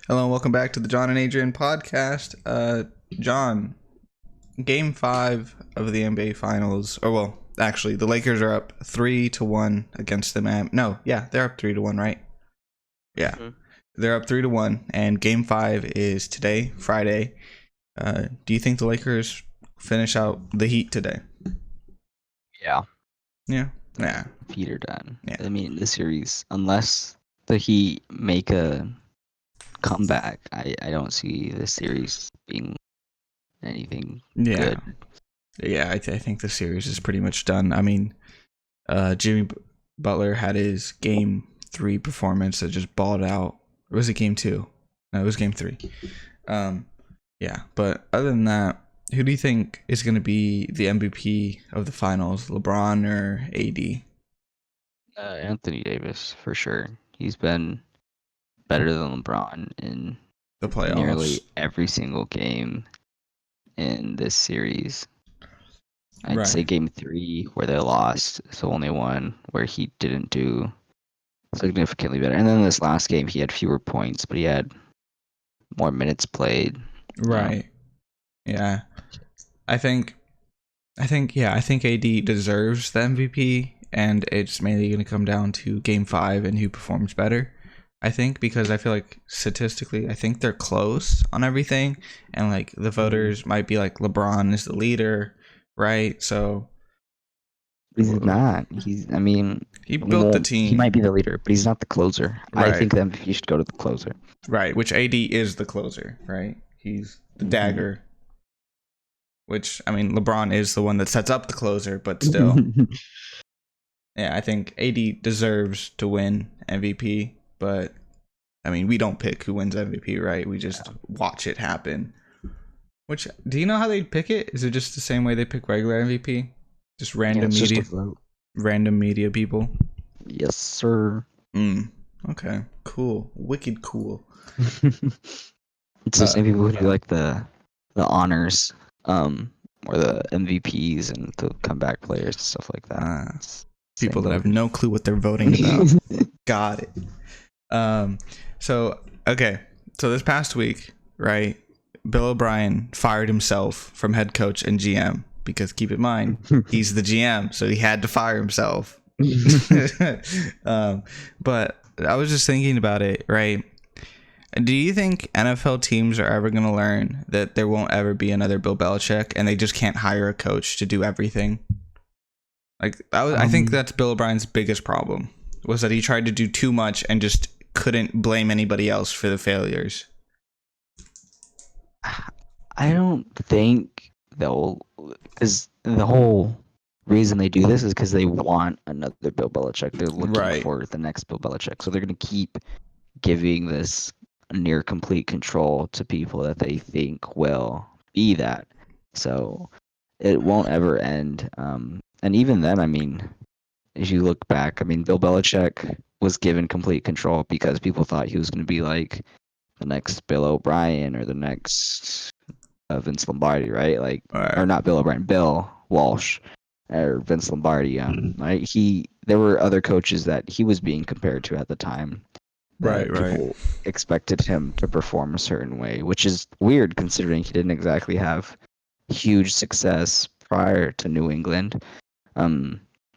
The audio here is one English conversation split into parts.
Hello and welcome back to the John and Adrian podcast. John, Game 5 of the NBA Finals, actually, the Lakers are up 3-1 against the they're up 3-1, right? Yeah, They're up 3-1, and Game 5 is today, Friday. Do you think the Lakers finish out the Heat today? Yeah. Yeah. Nah. Heat are done. Yeah. I mean, the series, unless the Heat make a comeback, I don't see the series being anything good. Yeah, I think the series is pretty much done. I mean, Jimmy Butler had his Game 3 performance that just balled out. Or was it Game 2? No, it was Game 3. Yeah, but other than that, who do you think is going to be the MVP of the finals, LeBron or AD? Anthony Davis, for sure. He's been better than LeBron in The playoffs. Nearly every single game in this series. I'd say Game 3, where they lost, so only one, where he didn't do significantly better. And then this last game, he had fewer points, but he had more minutes played. Right. Yeah. I think AD deserves the MVP, and it's mainly going to come down to Game 5 and who performs better. I think, because I feel like statistically, I think they're close on everything, and like the voters might be like LeBron is the leader, right? So he's not. He built the team. He might be the leader, but he's not the closer. Right. I think the MVP should go to the closer. Right, which AD is the closer, right? He's the dagger. Which, I mean, LeBron is the one that sets up the closer, but still. Yeah, I think AD deserves to win MVP, but I mean, we don't pick who wins MVP, right? We just watch it happen. Which, do you know how they pick it? Is it just the same way they pick regular MVP? Just random media? Just a vote. Random media people? Yes, sir. Okay, cool. Wicked cool. It's the same people who do like the honors, or the MVPs and the comeback players and stuff like that. People that have no clue what they're voting about. Got it. So this past week, right, Bill O'Brien fired himself from head coach and GM because, keep in mind, he's the GM, so he had to fire himself. But I was just thinking about it, right? Do you think NFL teams are ever going to learn that there won't ever be another Bill Belichick and they just can't hire a coach to do everything? Like, I think that's Bill O'Brien's biggest problem, was that he tried to do too much and just couldn't blame anybody else for the failures. I don't think they'll, because the whole reason they do this is because they want another Bill Belichick. They're looking for the next Bill Belichick. So they're going to keep giving this near complete control to people that they think will be that. So it won't ever end. And even then, I mean, if you look back, I mean, Bill Belichick was given complete control because people thought he was going to be like the next Bill O'Brien or the next Vince Lombardi, right? Like, or not Bill O'Brien, Bill Walsh or Vince Lombardi. Right? There were other coaches that he was being compared to at the time. People expected him to perform a certain way, which is weird considering he didn't exactly have huge success prior to New England.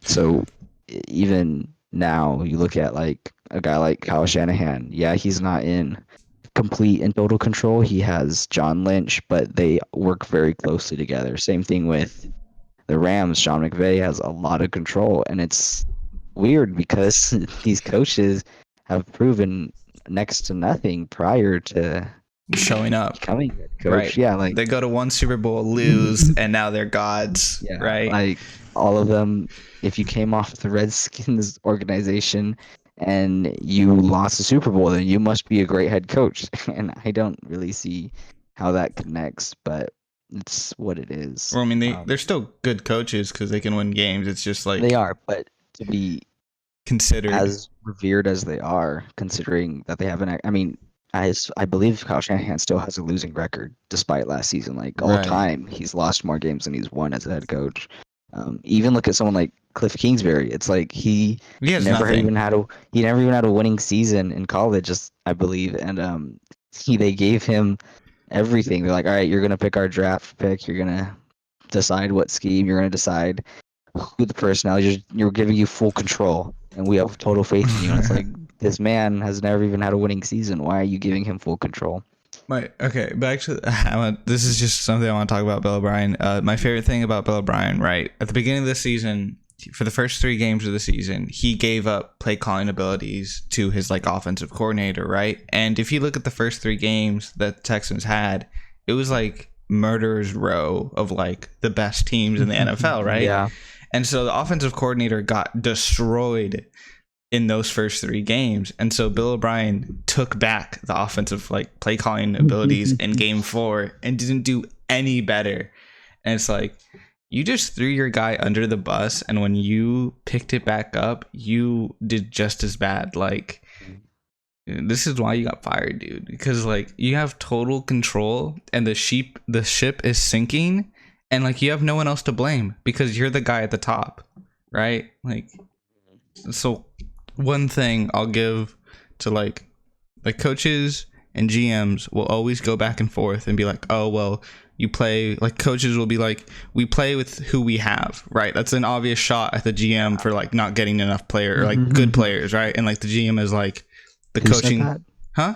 So even now, you look at like a guy like Kyle Shanahan. Yeah, he's not in complete and total control. He has John Lynch, but they work very closely together. Same thing with the Rams. Sean McVay has a lot of control, and it's weird because these coaches have proven next to nothing prior to showing up, becoming head coach. Right. Yeah, like they go to one Super Bowl, lose, and now they're gods. Yeah, right. Like all of them. If you came off the Redskins organization and you lost the Super Bowl, then you must be a great head coach. And I don't really see how that connects, but it's what it is. Well, I mean, they're still good coaches because they can win games. It's just like they are, but to be considered as revered as they are, considering that they have I mean, I believe Kyle Shanahan still has a losing record despite last season. Like all time, he's lost more games than he's won as a head coach. Even look at someone like Cliff Kingsbury. It's like he never even had a winning season in college, I believe, and They gave him everything. They're like, all right, you're gonna pick our draft pick. You're gonna decide what scheme. You're gonna decide who the personality. You're giving you full control, and we have total faith in you. And it's like this man has never even had a winning season. Why are you giving him full control? Okay, back to this is just something I want to talk about Bill O'Brien. My favorite thing about Bill O'Brien, right? At the beginning of the season, for the first 3 games of the season, he gave up play calling abilities to his like offensive coordinator, right? And if you look at the first 3 games that the Texans had, it was like murderer's row of like the best teams in the NFL, right? Yeah. And so the offensive coordinator got destroyed in those first 3 games, and so Bill O'Brien took back the offensive like play calling abilities in game 4 and didn't do any better. And it's like, you just threw your guy under the bus, and when you picked it back up, you did just as bad. Like, this is why you got fired, dude, because like you have total control and the ship is sinking, and like you have no one else to blame because you're the guy at the top, right? Like, so one thing I'll give to like coaches and GMs will always go back and forth and be like, oh, well, you play, like coaches will be like, we play with who we have, right? That's an obvious shot at the GM for like not getting enough player or like good players, right? And like the GM is like the Who said coaching, that? huh?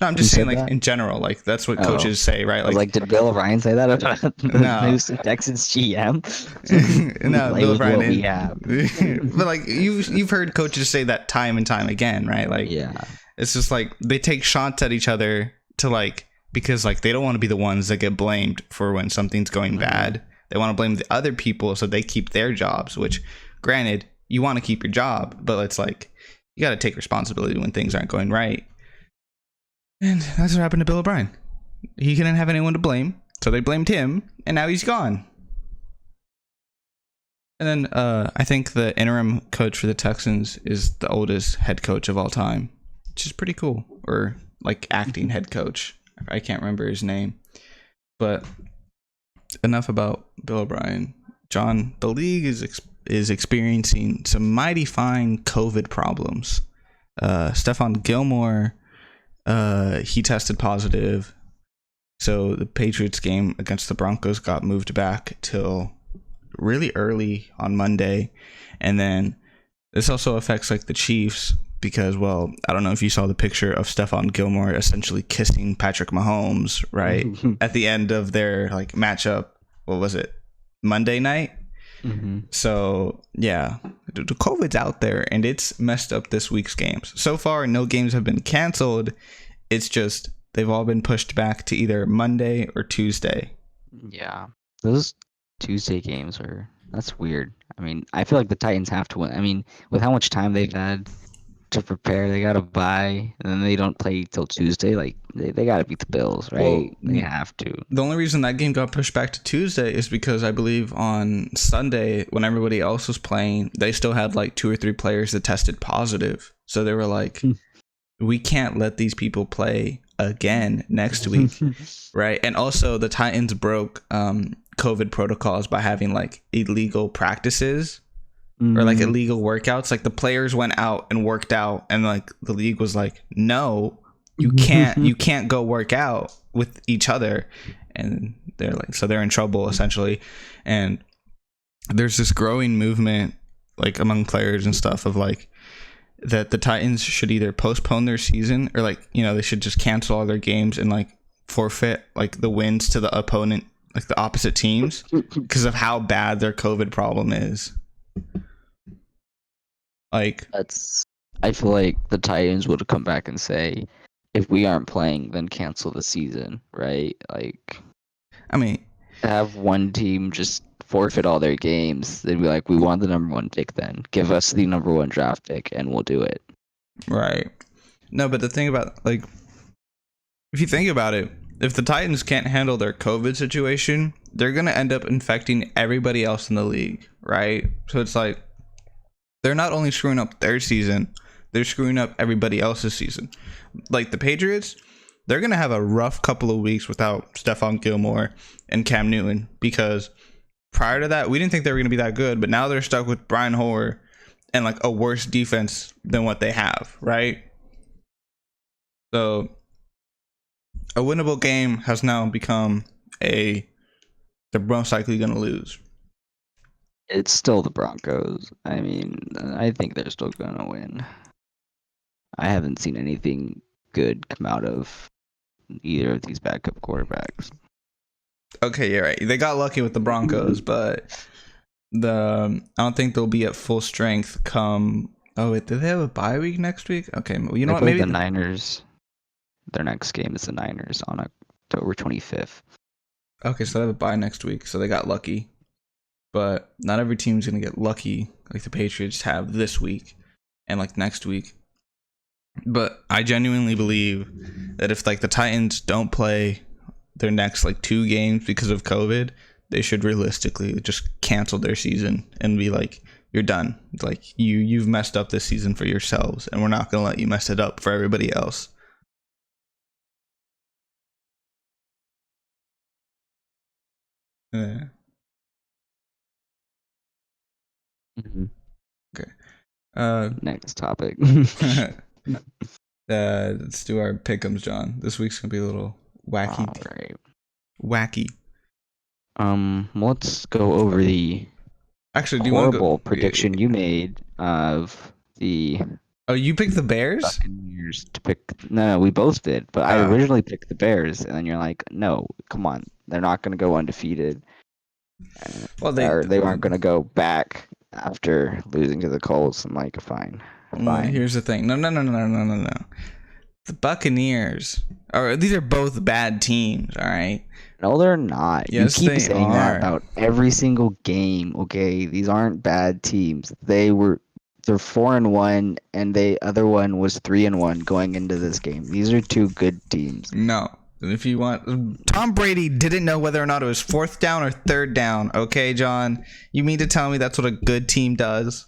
No, I'm just Who saying said like that? in general, like that's what Oh. coaches say, right? I was like, did Bill O'Brien say that about the No. Houston Texans GM? No, Play Bill with what O'Brien. we have. But like you've heard coaches say that time and time again, right? Like, Yeah. it's just like they take shots at each other to like, because like they don't want to be the ones that get blamed for when something's going bad. They want to blame the other people so they keep their jobs, which granted, you want to keep your job, but it's like you got to take responsibility when things aren't going right. And that's what happened to Bill O'Brien. He couldn't have anyone to blame, so they blamed him, and now he's gone. And then I think the interim coach for the Texans is the oldest head coach of all time, which is pretty cool. Or like acting head coach. I can't remember his name. But enough about Bill O'Brien. John, the league is experiencing some mighty fine COVID problems. Stephon Gilmore, he tested positive. So the Patriots game against the Broncos got moved back till really early on Monday. And then this also affects like the Chiefs because, well, I don't know if you saw the picture of Stephon Gilmore essentially kissing Patrick Mahomes, right? At the end of their like matchup. What was it? Monday night? So yeah, the COVID's out there and it's messed up this week's games. So far, no games have been canceled. It's just they've all been pushed back to either Monday or Tuesday. Yeah. Those Tuesday games that's weird. I mean, I feel like the Titans have to win. I mean, with how much time they've had to prepare, they got to bye, and then they don't play till Tuesday. Like, they got to beat the Bills, right? Well, they have to. The only reason that game got pushed back to Tuesday is because I believe on Sunday, when everybody else was playing, they still had like 2 or 3 players that tested positive. So they were like, we can't let these people play again next week, right? And also the Titans broke COVID protocols by having like illegal practices or like illegal workouts. Like the players went out and worked out, and like the league was like, no, you can't go work out with each other. And they're like, so they're in trouble essentially. And there's this growing movement like among players and stuff of like that the Titans should either postpone their season or like, you know, they should just cancel all their games and like forfeit like the wins to the opponent, like the opposite teams, because of how bad their COVID problem is. Like, I feel like the Titans would come back and say, if we aren't playing, then cancel the season, right? Like, I mean, have one team just forfeit all their games. They'd be like, we want the number 1 pick then. Give us the number 1 draft pick and we'll do it. Right. No, but the thing about, like, if you think about it, if the Titans can't handle their COVID situation, they're going to end up infecting everybody else in the league, right? So it's like, they're not only screwing up their season, they're screwing up everybody else's season. Like the Patriots, they're going to have a rough couple of weeks without Stephon Gilmore and Cam Newton, because prior to that, we didn't think they were going to be that good, but now they're stuck with Brian Hoyer and like a worse defense than what they have, right? So a winnable game has now become they're most likely going to lose. It's still the Broncos. I mean, I think they're still going to win. I haven't seen anything good come out of either of these backup quarterbacks. Okay, you're right. They got lucky with the Broncos, but I don't think they'll be at full strength come. Oh wait, do they have a bye week next week? Okay, well, you know what? Maybe the Niners. Their next game is the Niners on October 25th. Okay, so they have a bye next week, so they got lucky. But not every team's gonna get lucky like the Patriots have this week and like next week. But I genuinely believe that if like the Titans don't play their next like 2 games because of COVID, they should realistically just cancel their season and be like, you're done. Like you've messed up this season for yourselves, and we're not gonna let you mess it up for everybody else. Yeah. Mm-hmm. Okay. Next topic. Let's do our pick'ems, John. This week's gonna be a little wacky. All right. Wacky. Let's go over the Actually, horrible prediction you made of the. Oh, you picked the Bears? Buccaneers to pick. No, we both did, but I originally picked the Bears, and then you're like, no, come on, they're not gonna go undefeated. Well, they aren't gonna go back after losing to the Colts. I'm like, fine. Here's the thing. No. The Buccaneers these are both bad teams, all right? No, they're not. Yes, you keep saying that about every single game, okay? These aren't bad teams. They're 4-1, and the other one was 3-1 going into this game. These are 2 good teams. No. If you want, Tom Brady didn't know whether or not it was 4th down or 3rd down. Okay, John, you mean to tell me that's what a good team does?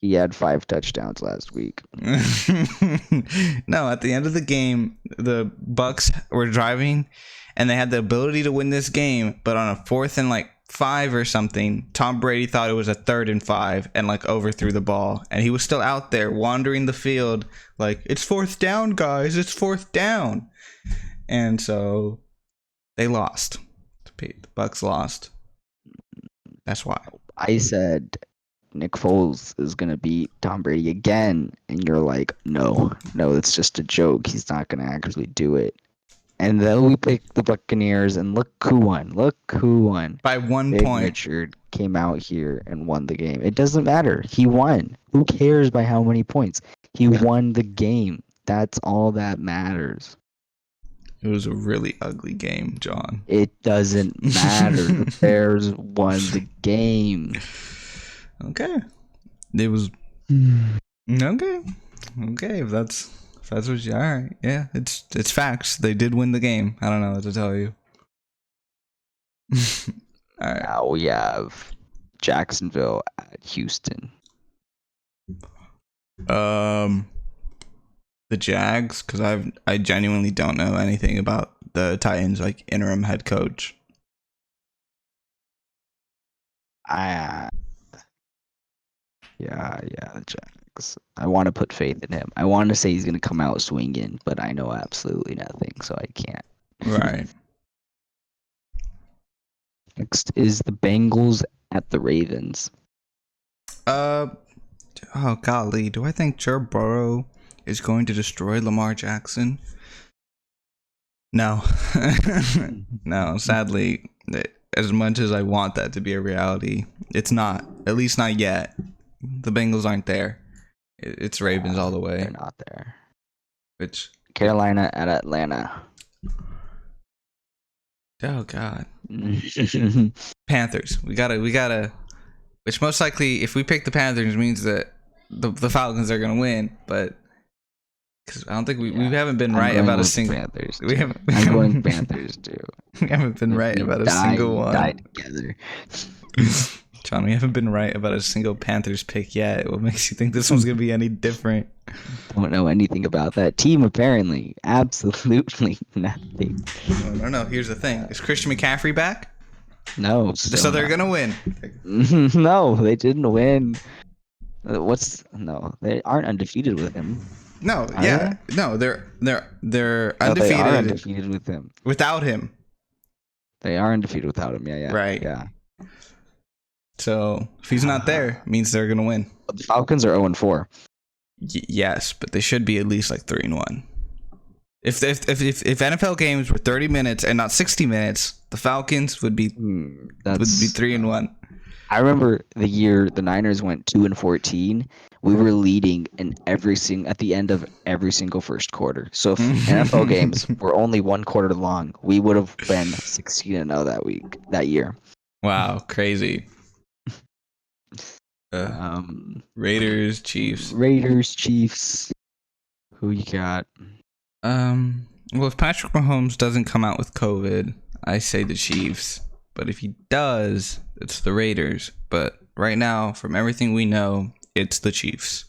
He had 5 touchdowns last week. No, at the end of the game, the Bucs were driving, and they had the ability to win this game. But on a 4th and 5 or something, Tom Brady thought it was a 3rd and 5 and overthrew the ball, and he was still out there wandering the field like, it's 4th down, guys, it's 4th down. And so they lost. The Bucs lost. That's why. I said Nick Foles is going to beat Tom Brady again. And you're like, no, it's just a joke. He's not going to actually do it. And then we picked the Buccaneers, and look who won. By 1 Big point. Richard came out here and won the game. It doesn't matter. He won. Who cares by how many points? He won the game. That's all that matters. It was a really ugly game, John. It doesn't matter. The Bears won the game. Okay. It was okay. If that's what you all right. Yeah, it's facts. They did win the game. I don't know what to tell you. All right. Now we have Jacksonville at Houston. The Jags, because I genuinely don't know anything about the Titans interim head coach. Yeah, the Jags. I want to put faith in him. I want to say he's going to come out swinging, but I know absolutely nothing, so I can't. Right. Next is the Bengals at the Ravens. Oh golly, do I think Joe Burrow is going to destroy Lamar Jackson? No. No, sadly, as much as I want that to be a reality, it's not. At least not yet. The Bengals aren't there. It's Ravens all the way. They're not there. Which Carolina at Atlanta. Oh God. Panthers. We gotta. Which most likely, if we pick the Panthers, means that the Falcons are gonna win. But because I don't think we haven't been right about a single. Panthers. I'm going Panthers too. We haven't been right about a single one. Die together. John, we haven't been right about a single Panthers pick yet. What makes you think this one's gonna be any different? Don't know anything about that team. Apparently, absolutely nothing. No. Here's the thing: is Christian McCaffrey back? No. So they're gonna win. No, they didn't win. No, they aren't undefeated with him. No, Are yeah, they? no, they're No, they undefeated are undefeated with him. without him. They are undefeated without him. Yeah, Right. yeah. So if he's not there, it means they're gonna win. But the Falcons are 0-4. Yes, but they should be at least like 3-1. If NFL games were 30 minutes and not 60 minutes, the Falcons would be 3-1. I remember the year the Niners went 2-14. We were leading in at the end of every single first quarter. So if NFL games were only one quarter long, we would have been 16-0 that year. Wow, crazy. Raiders, Chiefs. Who you got? Well, if Patrick Mahomes doesn't come out with COVID, I say the Chiefs. But if he does, it's the Raiders. But right now, from everything we know, it's the Chiefs.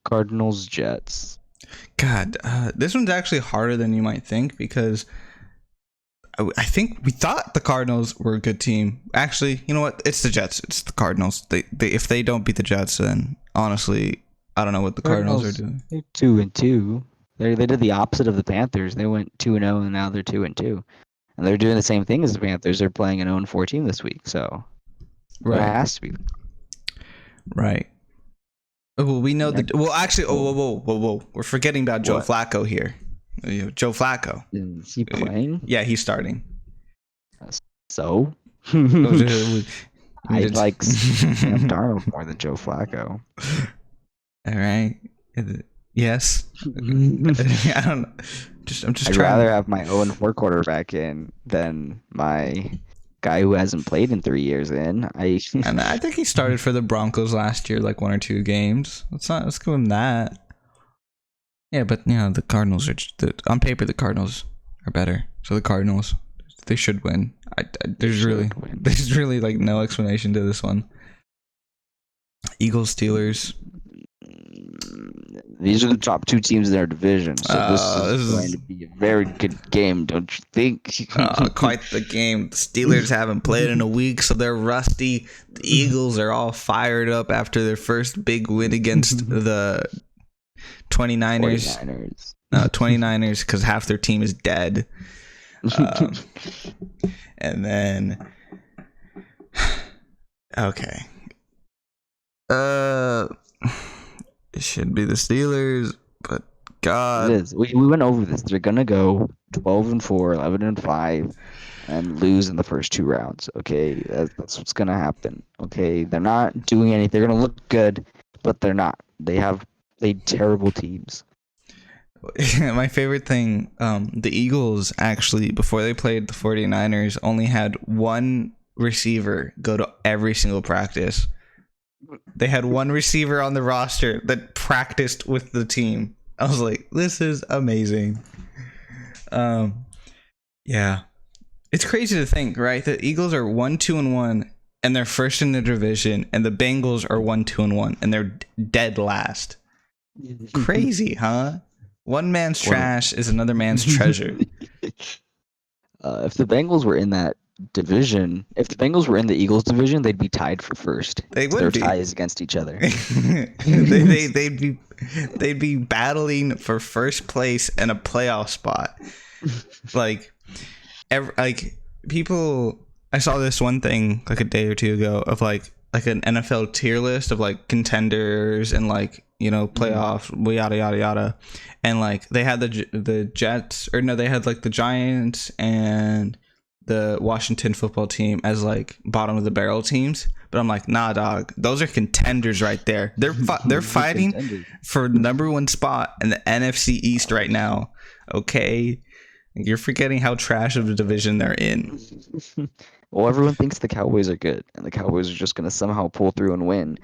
Cardinals, Jets. God, this one's actually harder than you might think because I think we thought the Cardinals were a good team. Actually, you know what? It's the Jets. It's the Cardinals. They if they don't beat the Jets, then honestly, I don't know what the Cardinals are doing. They're 2-2. They did the opposite of the Panthers. They went 2-0 and now they're 2-2. And they're doing the same thing as the Panthers. They're playing an 0-4 team this week, so right. It has to be. Right. Well, we know that. Well, actually, whoa. We're forgetting about Joe Flacco here. Joe Flacco. Is he playing? Yeah, he's starting. So? I like Sam Darnold more than Joe Flacco. All right. Yes. I don't know. I'd rather have my 0-4 quarterback in than my guy who hasn't played in 3 years in. And I think he started for the Broncos last year, like 1 or 2 games. Let's give him that. Yeah, but the Cardinals are on paper. The Cardinals are better. So the Cardinals, they should win. There's really like no explanation to this one. Eagles, Steelers. These are the top 2 teams in their division, so this is going to be a very good game, don't you think? Quite the game. The Steelers haven't played in a week, so they're rusty. The Eagles are all fired up after their first big win against the 29ers. 29ers, because half their team is dead. And then, okay. It should be the Steelers, but God. It is. We went over this. They're going to go 12-4, 11-5, and lose in the first 2 rounds. Okay, that's what's going to happen. Okay, they're not doing anything. They're going to look good, but they're not. They terrible teams. My favorite thing, the Eagles actually, before they played the 49ers, only had 1 receiver go to every single practice. They had 1 receiver on the roster that practiced with the team. I was like, this is amazing. Yeah. It's crazy to think, right? The Eagles are 1-2-1 and they're first in the division, and the Bengals are 1-2-1 and they're dead last. Crazy, huh? One man's trash is another man's treasure. If the Bengals were in that division, if the Bengals were in the Eagles division, they'd be tied for first. They would Their be. ties against each other. they'd be battling for first place and a playoff spot. Like people. I saw this one thing like a day or 2 ago of like an NFL tier list of like contenders and like playoffs, yada yada yada, and like they had the Jets, or no, they had like the Giants and the Washington football team as like bottom of the barrel teams. But I'm like, nah, dog, those are contenders right there. They're fighting for the number 1 spot in the NFC East right now. Okay, you're forgetting how trash of a division they're in. Well, everyone thinks the Cowboys are good, and the Cowboys are just going to somehow pull through and win,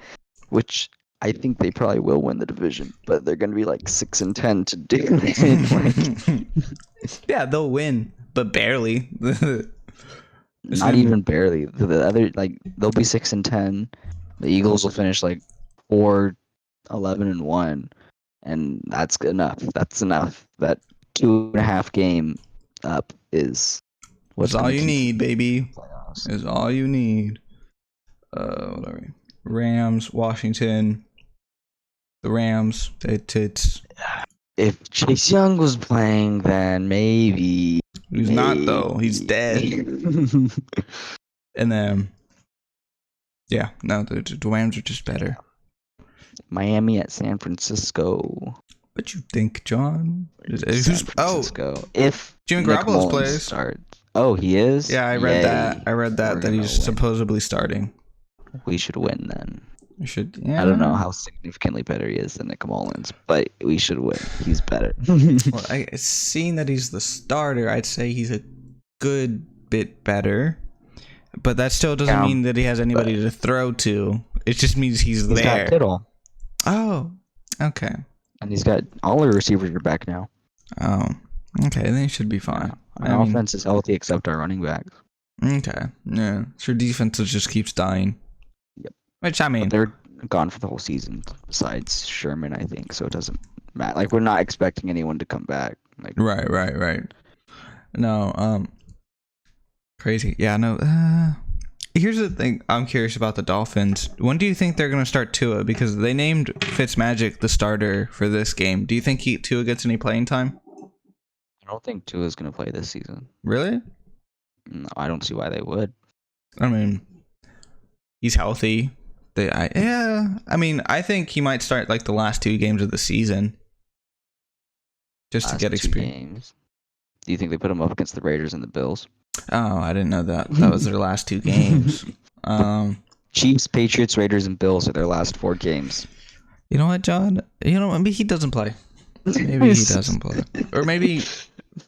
which I think they probably will win the division, but they're going to be like 6-10 to do it. Yeah, they'll win, but barely. Not even barely. The other, like, they'll be 6-10. The Eagles will finish like 4-11-1, and that's enough. That's enough. That 2.5 game up is what's all you need, baby. Playoffs. Is all you need. Whatever. Rams, Washington. The Rams. It's If Chase Young was playing, then maybe. He's not though. He's dead. And then, yeah, no, the Rams are just better. Miami at San Francisco. What you think, John? If Jimmy Garoppolo plays. Starts. Oh, he is? Yeah, I read that he's supposedly starting. We should win then. We should. Yeah. I don't know how significantly better he is than Nick Mullins, but we should win. He's better. Well, seeing that he's the starter, I'd say he's a good bit better. But that still doesn't mean that he has anybody to throw to. It just means he's there. He's got Kittle. Oh, okay. And he's got all the receivers are back now. Oh, okay. Then he should be fine. Our offense is healthy except our running backs. Okay. Yeah. So your defense just keeps dying. Yep. Which, I mean... But they're gone for the whole season, besides Sherman, I think. So it doesn't matter. Like, we're not expecting anyone to come back. Like, Right. No, crazy. Yeah, no. Here's the thing. I'm curious about the Dolphins. When do you think they're going to start Tua? Because they named Fitzmagic the starter for this game. Do you think Tua gets any playing time? I don't think Tua is going to play this season. Really? No, I don't see why they would. I mean, he's healthy. I think he might start like the last 2 games of the season. Just to get experience. Do you think they put him up against the Raiders and the Bills? Oh, I didn't know that. That was their last 2 games. Chiefs, Patriots, Raiders, and Bills are their last 4 games. You know what, John? Maybe he doesn't play. Maybe he doesn't play. Or maybe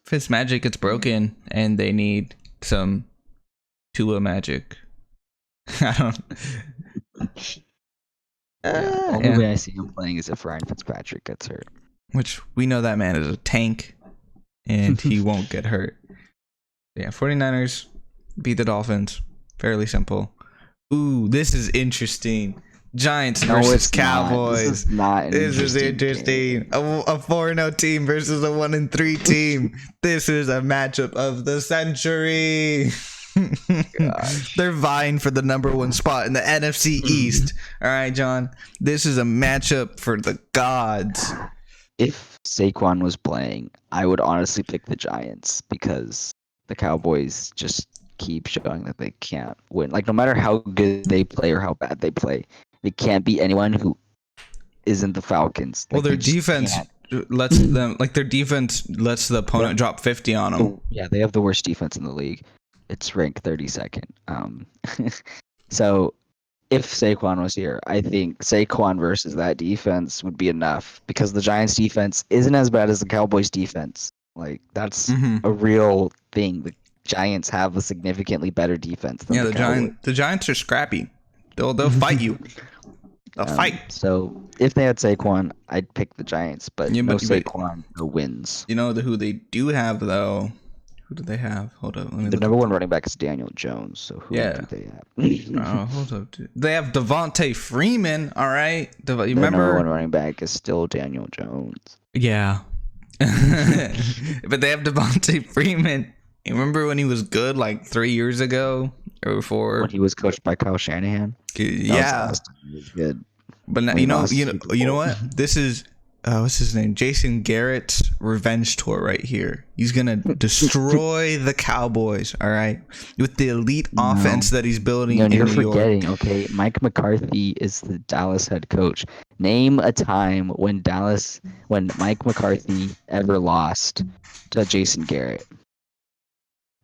Fitzmagic gets broken and they need some Tua magic. I don't... The only way I see him playing is if Ryan Fitzpatrick gets hurt. Which we know that man is a tank and he won't get hurt. Yeah, 49ers beat the Dolphins. Fairly simple. Ooh, this is interesting. Giants versus Cowboys. This is interesting. A 4-0 team versus a 1-3 team. This is a matchup of the century. They're vying for the #1 spot in the NFC East. All right, John. This is a matchup for the gods. If Saquon was playing, I would honestly pick the Giants because the Cowboys just keep showing that they can't win. Like, no matter how good they play or how bad they play, they can't beat anyone who isn't the Falcons. Well, their defense lets them, like, their defense lets the opponent drop 50 on them. Yeah, they have the worst defense in the league. It's ranked 32nd. So if Saquon was here, I think Saquon versus that defense would be enough because the Giants defense isn't as bad as the Cowboys defense. Like, that's a real thing. The Giants have a significantly better defense than the Cowboys. The Giants are scrappy. They'll fight you. They'll fight. So if they had Saquon, I'd pick the Giants, but Saquon, no wins. You know who they do have though? Who do they have? Hold up. The #1 running back is Daniel Jones. So who do they have? Hold up. Dude. They have Devontae Freeman. All right. You remember? #1 running back is still Daniel Jones. Yeah. But they have Devontae Freeman. You remember when he was good like 3 years ago or 4? When he was coached by Kyle Shanahan? Yeah. He was good. But now, you know what? This is what's his name? Jason Garrett's revenge tour right here. He's gonna destroy the Cowboys, all right? With the elite offense that he's building in New York. You're forgetting, okay? Mike McCarthy is the Dallas head coach. Name a time when Mike McCarthy ever lost to Jason Garrett.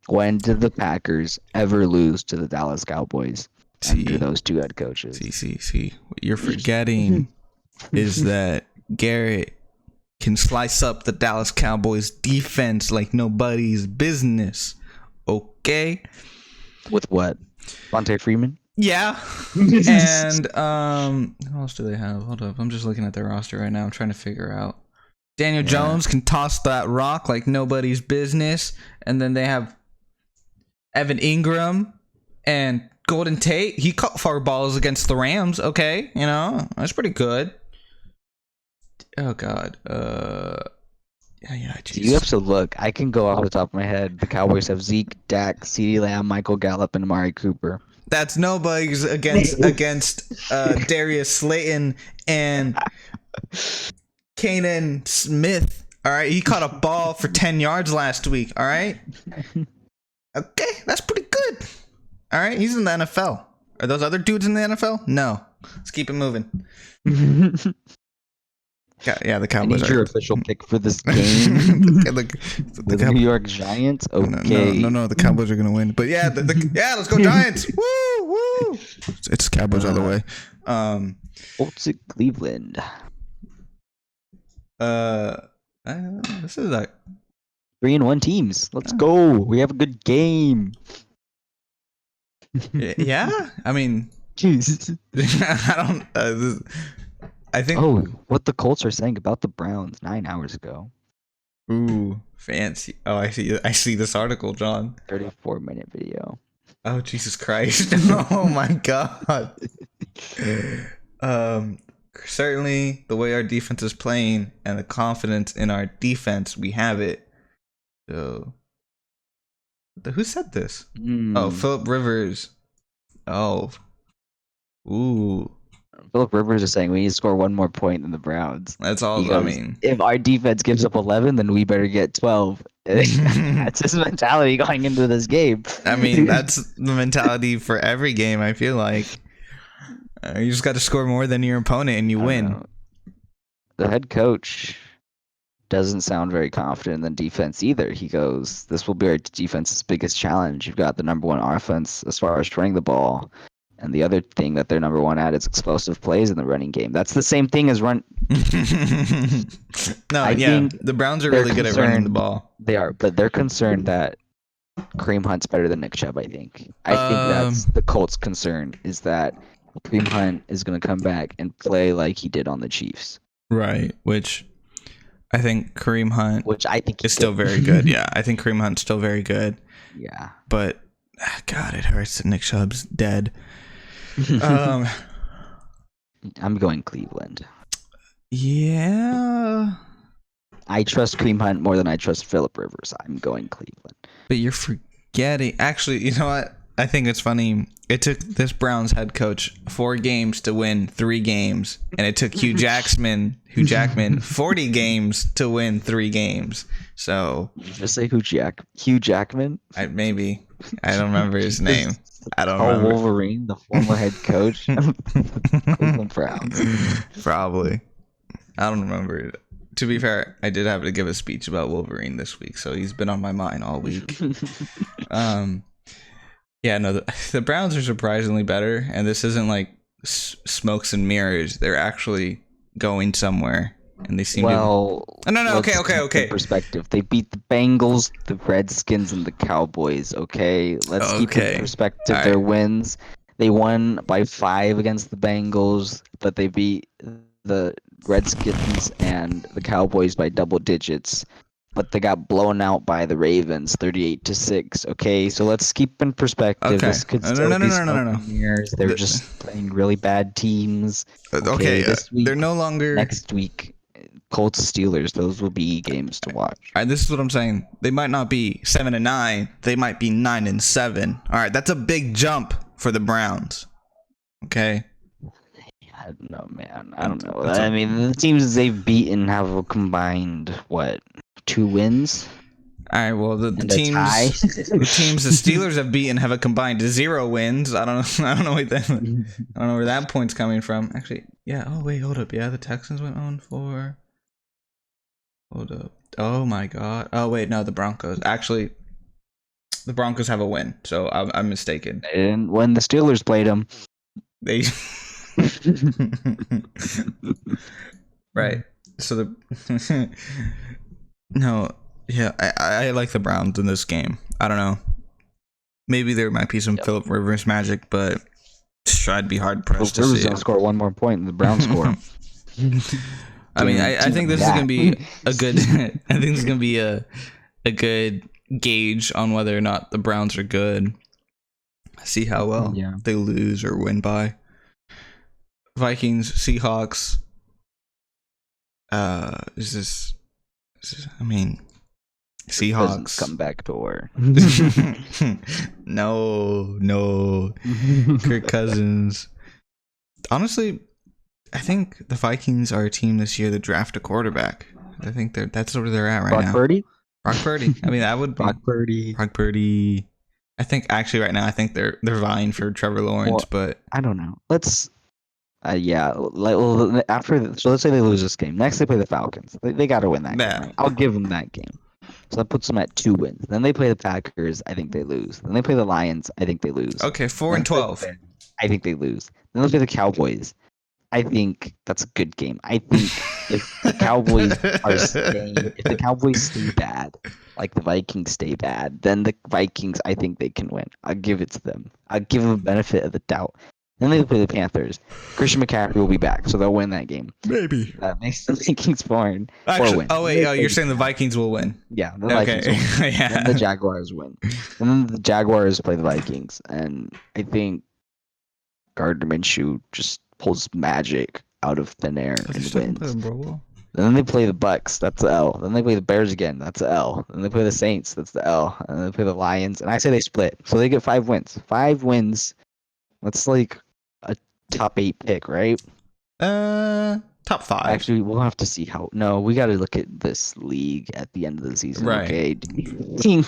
When did the Packers ever lose to the Dallas Cowboys under those 2 head coaches? See. What you're forgetting is that Garrett can slice up the Dallas Cowboys defense like nobody's business. Okay? With what? Devontae Freeman? Yeah. And who else do they have? Hold up. I'm just looking at their roster right now. I'm trying to figure out. Daniel Jones can toss that rock like nobody's business. And then they have Evan Ingram and Golden Tate. He caught 4 balls against the Rams. Okay. That's pretty good. Oh God. Yeah. Geez. You have to look. I can go off the top of my head. The Cowboys have Zeke, Dak, CeeDee Lamb, Michael Gallup, and Amari Cooper. That's nobody's against Darius Slayton and Kanan Smith. All right, he caught a ball for 10 yards last week. All right. Okay, that's pretty good. All right, he's in the NFL. Are those other dudes in the NFL? No. Let's keep it moving. Yeah, the Cowboys I need are your official pick for this game. The New York Giants. Okay. No. The Cowboys are gonna win. But yeah, let's go Giants. Woo! It's Cowboys all the way. Colts at Cleveland. This is like 3-1 teams. Let's go. We have a good game. Yeah. I mean, Jeez. I don't. I think. Oh, what the Colts are saying about the Browns 9 hours ago. Ooh, fancy. Oh, I see this article, John. 34-minute video. Oh, Jesus Christ. Oh my God. Certainly the way our defense is playing and the confidence in our defense, we have it. So, who said this? Oh, Philip Rivers. Oh. Ooh. Philip Rivers is saying we need to score one more point than the Browns. That's all. Goes, I mean, if our defense gives up 11, then we better get 12. That's his mentality going into this game. I mean, that's the mentality for every game. I feel like you just got to score more than your opponent, and you win. The head coach doesn't sound very confident in the defense either. He goes, "This will be our defense's biggest challenge. You've got the number one offense as far as running the ball." And the other thing that they're number one at is explosive plays in the running game. That's the same thing as run. No, the Browns are really good at running the ball. They are, but they're concerned that Kareem Hunt's better than Nick Chubb. I think that's the Colts' concern, is that Kareem Hunt is going to come back and play like he did on the Chiefs. Right, which I think Kareem Hunt, is still very good. Yeah, I think Kareem Hunt's still very good. Yeah, but God, it hurts that Nick Chubb's dead. I'm going Cleveland. Yeah. I trust Kareem Hunt more than I trust Philip Rivers. I'm going Cleveland. But you're forgetting. Actually, you know what? I think it's funny. It took this Browns head coach 4 games to win 3 games, and it took Hugh Jackman 40 games to win 3 games. So did you just say Hugh Jackman? Maybe. I don't remember his name. I don't remember. Wolverine, the former head coach of the Cleveland Browns. Probably. I don't remember. To be fair, I did have to give a speech about Wolverine this week, so he's been on my mind all week. Yeah, no, the Browns are surprisingly better, and this isn't like smokes and mirrors. They're actually going somewhere, and they seem to... No, okay. Perspective. They beat the Bengals, the Redskins, and the Cowboys, okay? Let's keep in perspective their wins. They won by 5 against the Bengals, but they beat the Redskins and the Cowboys by double digits. But they got blown out by the Ravens, 38-6. Okay, so let's keep in perspective. Okay. This could still be smoke and mirrors. They're just playing really bad teams. Okay, this week, they're no longer... Next week, Colts Steelers. Those will be games to watch. All right, this is what I'm saying. They might not be 7-9. They might be 9-7. All right, that's a big jump for the Browns. Okay. I don't know, man. I don't know. I mean, the teams they've beaten have a combined 2 wins. All right. Well, the teams the Steelers have beaten have a combined 0 wins. I don't know where that point's coming from. Actually, yeah. Oh wait, hold up. Yeah, the Texans went on 4. Hold up. Oh my God. Oh wait, no, the Broncos. Actually, the Broncos have a win. So I'm mistaken. And when the Steelers played them, they. Right. So no, yeah, I like the Browns in this game. I don't know. Maybe there might be some Philip Rivers magic, but I'd be hard pressed to see. Rivers will score 1 more point than the Browns score. I mean, I think this is gonna be a good. I think this is gonna be a good gauge on whether or not the Browns are good. See how well they lose or win by. Vikings, Seahawks. Is this? I mean, Seahawks comeback tour. No, Kirk Cousins. Honestly, I think the Vikings are a team this year that draft a quarterback. I think that's where they're at right Brock now. Purdy? Brock Purdy. I mean, that would be Brock Purdy. Brock Purdy. I think actually right now, I think they're vying for Trevor Lawrence, but I don't know. Let's. So let's say they lose this game. Next, they play the Falcons. They got to win that game, right? I'll give them that game. So that puts them at 2 wins. Then they play the Packers. I think they lose. Then they play the Lions. I think they lose. Okay, 4-12. I think they lose. Then they play the Cowboys. I think that's a good game. I think if the Cowboys stay bad, like the Vikings stay bad, then the Vikings, I think they can win. I'll give it to them. I'll give them the benefit of the doubt. Then they play the Panthers. Christian McCaffrey will be back, so they'll win that game. Maybe. That makes the Vikings four win. Oh, wait. Oh, you're saying the Vikings will win? Yeah, the Vikings will win. Yeah. Then the Jaguars win. And then the Jaguars play the Vikings. And I think Gardner Minshew just pulls magic out of thin air and wins. And then they play the Bucs. That's the L. Then they play the Bears again. That's the L. Then they play the Saints. That's the L. And then they play the Lions. And I say they split. So they get 5 wins. 5 wins. That's like a top 8 pick, right? Top 5. Actually, we'll have to see how. No, we got to look at this league at the end of the season. Right. Okay. Do you think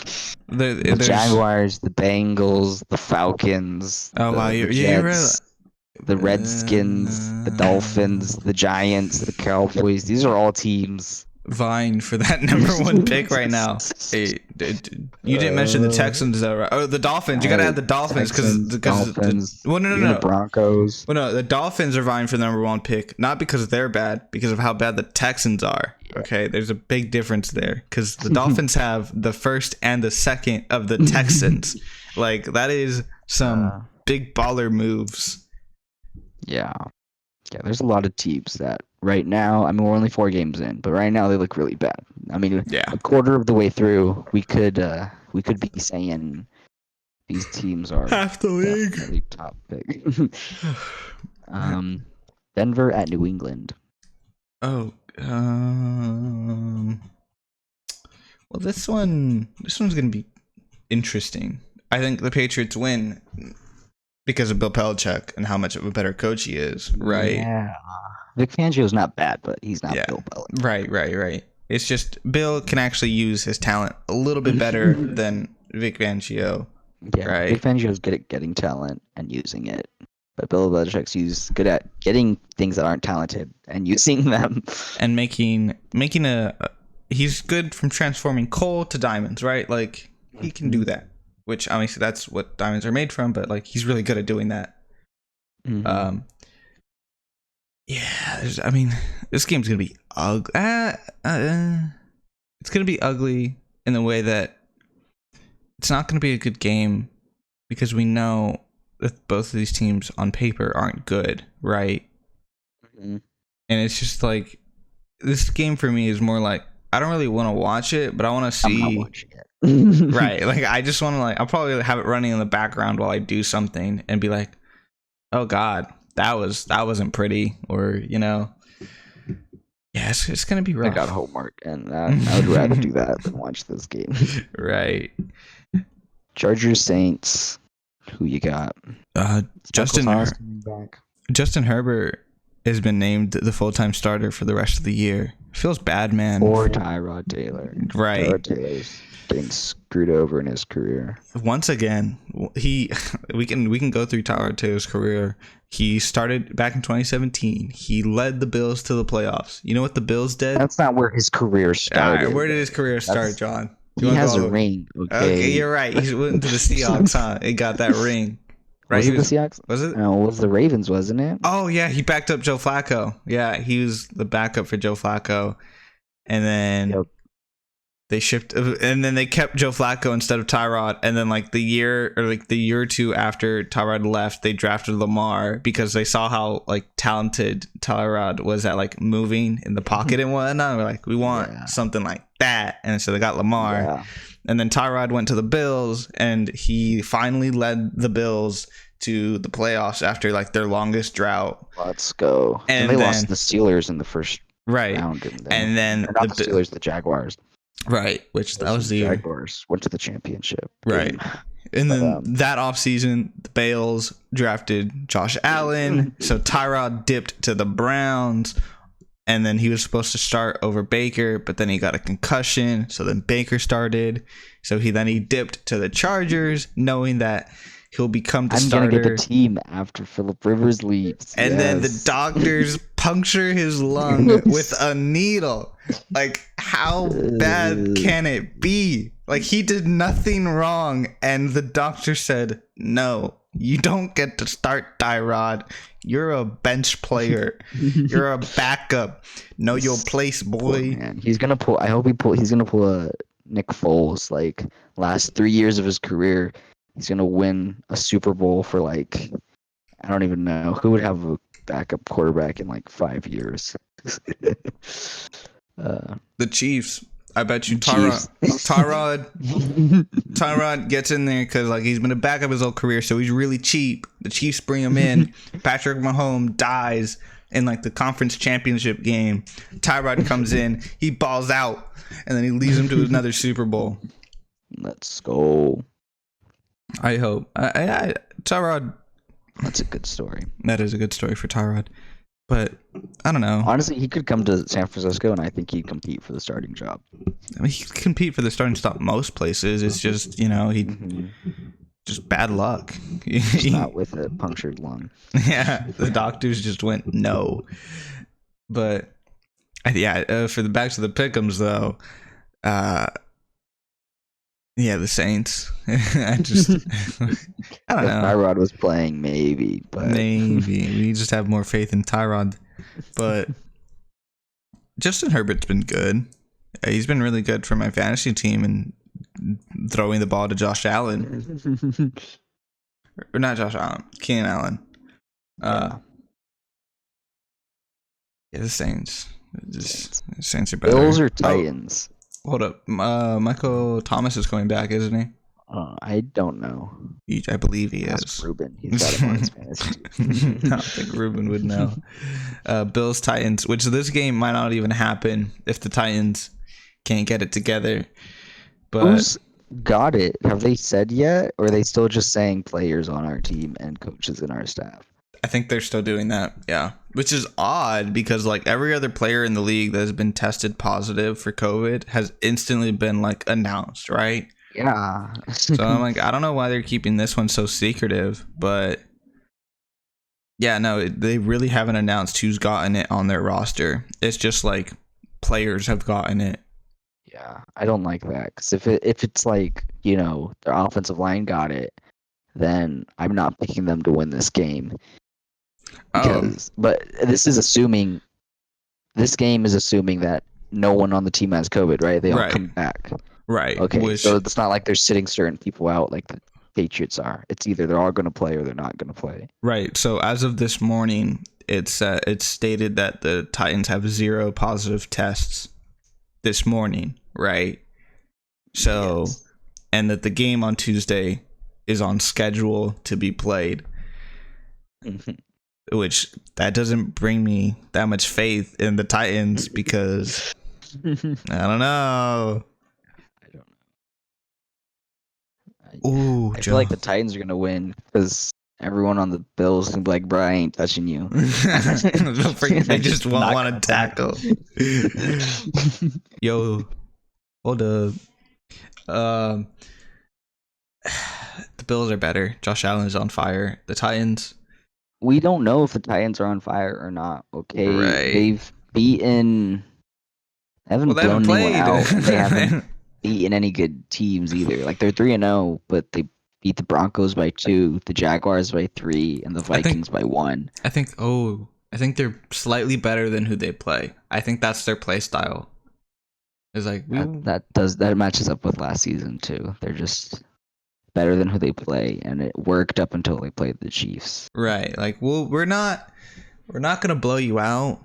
the Jaguars, the Bengals, the Falcons, the Jets, the Redskins, the Dolphins, the Giants, the Cowboys, these are all teams vying for that number 1 pick right now. Hey, you didn't mention the Texans though, right? Oh, the Dolphins. You gotta add the Dolphins because no. The Broncos. Well, no, the Dolphins are vying for the number 1 pick, not because they're bad, because of how bad the Texans are. Okay, there's a big difference there because the Dolphins have the first and the second of the Texans. Like that is some big baller moves. Yeah, there's a lot of teams that right now, I mean, we're only 4 games in, but right now they look really bad. I mean, a quarter of the way through, we could be saying these teams are half the league top pick. Denver at New England. Oh, well, this one's gonna be interesting. I think the Patriots win because of Bill Belichick and how much of a better coach he is, right? Yeah. Vic Fangio's not bad, but he's not Bill Belichick. Right. It's just Bill can actually use his talent a little bit better than Vic Fangio. Yeah, right? Vic Fangio's good at getting talent and using it, but Bill Belichick's good at getting things that aren't talented and using them. And making he's good from transforming coal to diamonds, right? Like he can do that. Which obviously that's what diamonds are made from, but like he's really good at doing that. Mm-hmm. I mean, this game's gonna be ugly. It's gonna be ugly in the way that it's not gonna be a good game because we know that both of these teams on paper aren't good, right? Mm-hmm. And it's just like this game for me is more like I don't really want to watch it, but I want to see. I'm not watching it. Right, like I just want to I'll probably have it running in the background while I do something and be like, oh god, that wasn't pretty, or it's gonna be rough. I got homework and I would rather do that than watch this game. Right. Chargers Saints, who you got? Justin Herbert has been named the full-time starter for the rest of the year. Feels bad, man. Or Tyrod Taylor. Right. Tyrod Taylor's getting screwed over in his career. Once again, we can go through Tyrod Taylor's career. He started back in 2017. He led the Bills to the playoffs. You know what the Bills did? That's not where his career started. Where did his career start, John? He has a ring. Okay, you're right. He went to the Seahawks, huh? He got that ring. Right? Was it the Seahawks? Was it? No, it was the Ravens, wasn't it? Oh, yeah. He backed up Joe Flacco. Yeah, he was the backup for Joe Flacco. And then they kept Joe Flacco instead of Tyrod. And then the year or two after Tyrod left, they drafted Lamar because they saw how talented Tyrod was at moving in the pocket and whatnot. We're like, we want something like that. And so they got Lamar. Yeah. And then Tyrod went to the Bills, and he finally led the Bills to the playoffs after their longest drought. Let's go. And they lost the Steelers in the first round. And then the Steelers, the Jaguars. Right, which that was the Jaguars went to the championship. Right. And then that offseason, the Bales drafted Josh Allen. So Tyrod dipped to the Browns. And then he was supposed to start over Baker, but then he got a concussion. So then Baker started. So he dipped to the Chargers, knowing that he'll become the starter. I'm going to get the team after Phillip Rivers leaves. And then the doctors puncture his lung with a needle. Like, how bad can it be? Like, he did nothing wrong. And the doctor said, no, you don't get to start, Tyrod. You're a bench player. You're a backup. Know your place, boy. Man. He's gonna pull. I hope he's gonna pull a Nick Foles. Like last 3 years of his career, he's gonna win a Super Bowl for like I don't even know who would have a backup quarterback in like 5 years. The Chiefs. I bet you Tyrod gets in there because like he's been a backup his whole career, so he's really cheap. The Chiefs bring him in. Patrick Mahomes dies in like the conference championship game. Tyrod comes in, he balls out, and then he leads him to another Super Bowl. Let's go. I hope. Tyrod. That's a good story. That is a good story for Tyrod. But I don't know. Honestly, he could come to San Francisco, and I think he'd compete for the starting job. I mean, he could compete for the starting spot most places. It's just, he just bad luck. Just not with a punctured lung. Yeah, the doctors just went no. But yeah, for the backs of the pick'ems though, yeah, the Saints. I don't know. Tyrod was playing, maybe, but maybe we just have more faith in Tyrod. But Justin Herbert's been good. He's been really good for my fantasy team and throwing the ball to Josh Allen, or not Josh Allen, Keenan Allen. Yeah, the Saints. Saints are better. Bills or Titans. Hold up. Michael Thomas is coming back, isn't he? I don't know. I believe he is. Ruben. He's got him on his fantasy team. I don't think Ruben would know. Bills, Titans, which this game might not even happen if the Titans can't get it together. But who's got it? Have they said yet? Or are they still just saying players on our team and coaches in our staff? I think they're still doing that, yeah. Which is odd because like every other player in the league that has been tested positive for COVID has instantly been like announced, right? Yeah. So I'm like, I don't know why they're keeping this one so secretive, but yeah, no, they really haven't announced who's gotten it on their roster. It's just like players have gotten it. Yeah, I don't like that because if it's like their offensive line got it, then I'm not picking them to win this game. But this game is assuming that no one on the team has COVID, right? They all come back. Right. Okay, so it's not like they're sitting certain people out like the Patriots are. It's either they're all going to play or they're not going to play. Right. So as of this morning, it's stated that the Titans have 0 positive tests this morning, right? So, yes. And that the game on Tuesday is on schedule to be played. Which that doesn't bring me that much faith in the Titans because I don't know. I feel like the Titans are gonna win because everyone on the Bills can be like, "Bro, I ain't touching you." They just won't want to tackle. Yo, hold up. The Bills are better. Josh Allen is on fire. The Titans. We don't know if the Titans are on fire or not. Okay, right. They've beaten. They haven't blown anyone out. They haven't beaten any good teams either. Like they're 3-0, but they beat the Broncos by 2, the Jaguars by 3, and the Vikings by 1. I think they're slightly better than who they play. I think that's their play style. It's like that matches up with last season too. They're just better than who they play, and it worked up until they played the Chiefs. Right. Like, we're not gonna blow you out.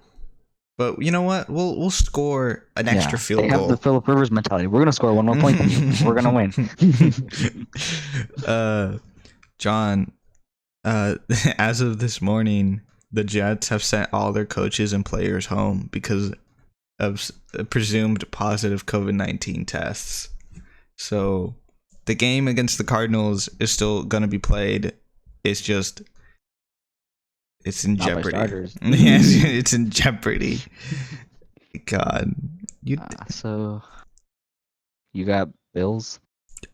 But you know what? We'll score an extra field goal. They have the Phillip Rivers mentality. We're gonna score 1 more point than you. We're gonna win. John, as of this morning, the Jets have sent all their coaches and players home because of presumed positive COVID-19 tests. So the game against the Cardinals is still going to be played. It's just, it's in jeopardy. Yes, it's in jeopardy. God, so you got Bills?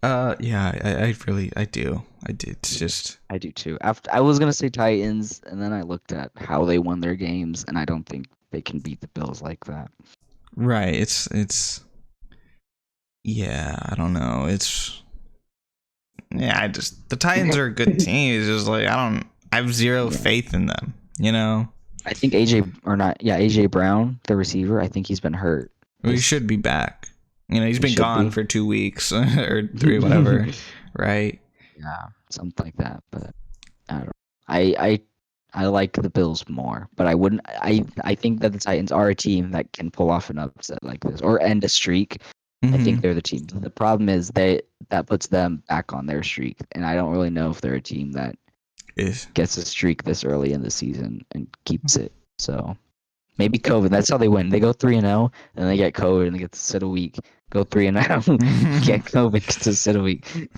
Yeah, I do. It's just, I do too. After I was gonna say Titans, and then I looked at how they won their games, and I don't think they can beat the Bills like that. Right. It's. Yeah, I don't know. The Titans are a good team. It's just like I have zero faith in them. You know. I think AJ Brown, the receiver. I think he's been hurt. Well, he should be back. You know, he's been gone for 2 weeks or 3, whatever. Right. Yeah, something like that. But I don't. I like the Bills more, but I wouldn't. I think that the Titans are a team that can pull off an upset like this or end a streak. I think they're the team. The problem is that puts them back on their streak, and I don't really know if they're a team that gets a streak this early in the season and keeps it. So maybe COVID. That's how they win. They go 3-0, and they get COVID and they get to sit a week. Go 3-0, get COVID, get to sit a week.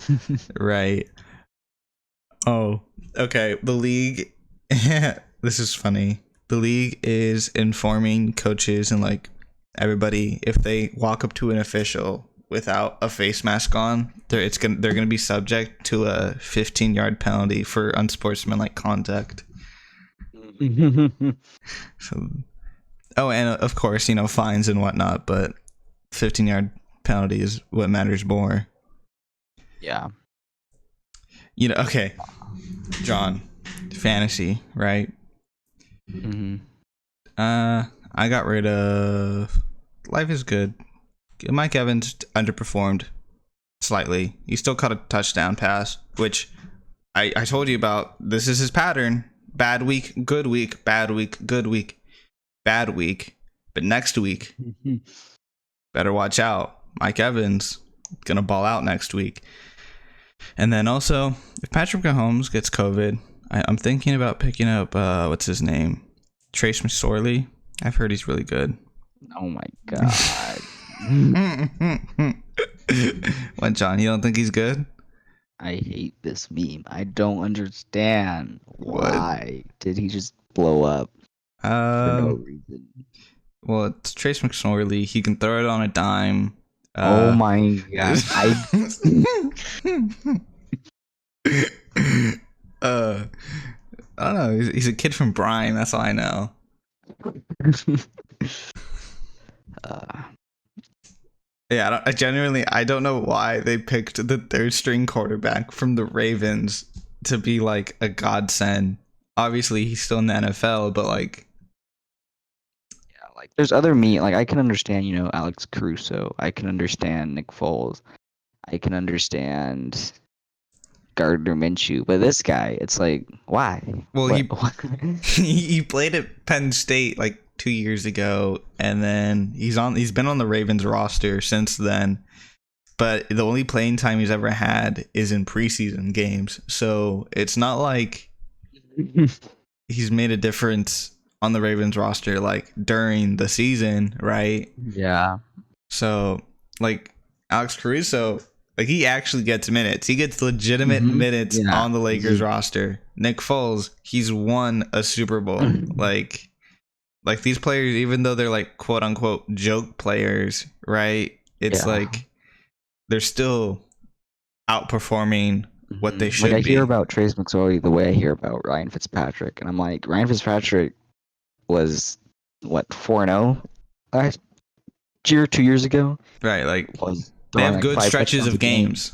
Right. Oh, okay. The league. This is funny. The league is informing coaches and like everybody if they walk up to an official without a face mask on, they're gonna be subject to a 15-yard penalty for unsportsmanlike conduct. So, and of course, fines and whatnot, but 15-yard penalty is what matters more. Yeah. Okay, John, fantasy, right? I got rid of Life is Good. Mike Evans underperformed slightly. He still caught a touchdown pass, which I told you about. This is his pattern. Bad week, good week, bad week, good week, bad week. But next week, better watch out. Mike Evans gonna ball out next week. And then also, if Patrick Mahomes gets COVID, I'm thinking about picking up, what's his name? Trace McSorley. I've heard he's really good. Oh my God. What, John? You don't think he's good? I hate this meme. I don't understand. Why did he just blow up for no reason? Well, it's Trace McSorley. He can throw it on a dime. Oh my God. I don't know. He's a kid from Bryan. That's all I know. Yeah, I don't know why they picked the third string quarterback from the Ravens to be like a godsend. Obviously, he's still in the NFL, but like, yeah, like there's other I can understand, Alex Caruso. I can understand Nick Foles. I can understand Gardner Minshew, but this guy, it's like, why? Well, he played at Penn State like 2 years ago, and then he's been on the Ravens roster since then, but the only playing time he's ever had is in preseason games, so it's not like he's made a difference on the Ravens roster like during the season, right? Yeah. So like Alex Caruso, like he actually gets minutes. He gets legitimate minutes on the Lakers roster. Nick Foles, he's won a Super Bowl. Like these players, even though they're like quote unquote joke players, right? It's like they're still outperforming what they should be. I hear about Trace McSorley the way I hear about Ryan Fitzpatrick, and I'm like, Ryan Fitzpatrick was what 4-0 last year, 2 years ago, right? Like they have good stretches of games,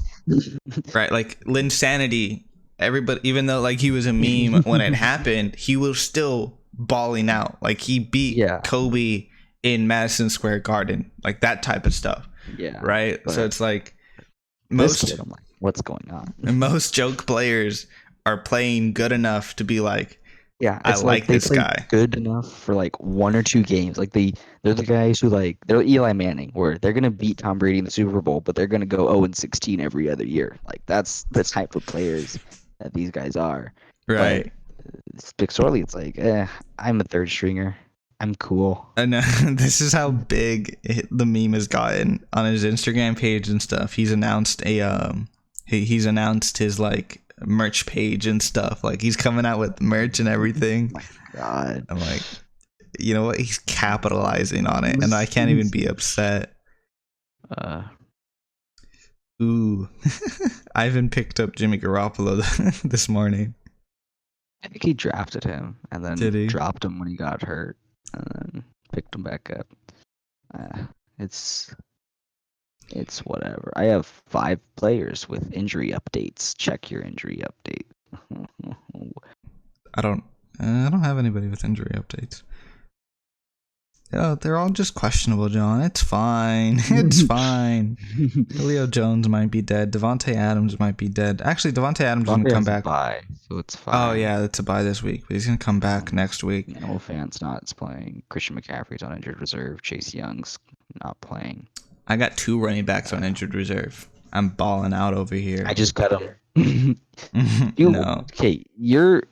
right? Like Linsanity, everybody, even though like he was a meme when it happened, he was still balling out. Like he beat Kobe in Madison Square Garden, like that type of stuff. Yeah. Right. So it's like I'm like, what's going on? Most joke players are playing good enough to be like, yeah, I like this guy. Good enough for like 1 or 2 games. Like they're the guys who they're Eli Manning, where they're gonna beat Tom Brady in the Super Bowl, but they're gonna go 0-16 every other year. Like that's the type of players that these guys are. Right. McSorley, it's like, I'm a third stringer. I'm cool. And this is how big the meme has gotten on his Instagram page and stuff. He's announced a He's announced his like merch page and stuff. Like he's coming out with merch and everything. Oh my God. I'm like, you know what? He's capitalizing on it, and I can't even be upset. Ooh, Ivan picked up Jimmy Garoppolo this morning. I think he drafted him and then dropped him when he got hurt, and then picked him back up. It's whatever. I have 5 players with injury updates. Check your injury update. I don't have anybody with injury updates. Yeah, they're all just questionable, John. It's fine. It's fine. Julio Jones might be dead. Devontae Adams might be dead. Actually, Devontae Adams doesn't come back. Bye, so it's fine. Oh yeah, it's a bye this week, but he's gonna come back next week. No Fant's not playing. Christian McCaffrey's on injured reserve. Chase Young's not playing. I got 2 running backs on injured reserve. I'm balling out over here. I just cut them. No. Okay, your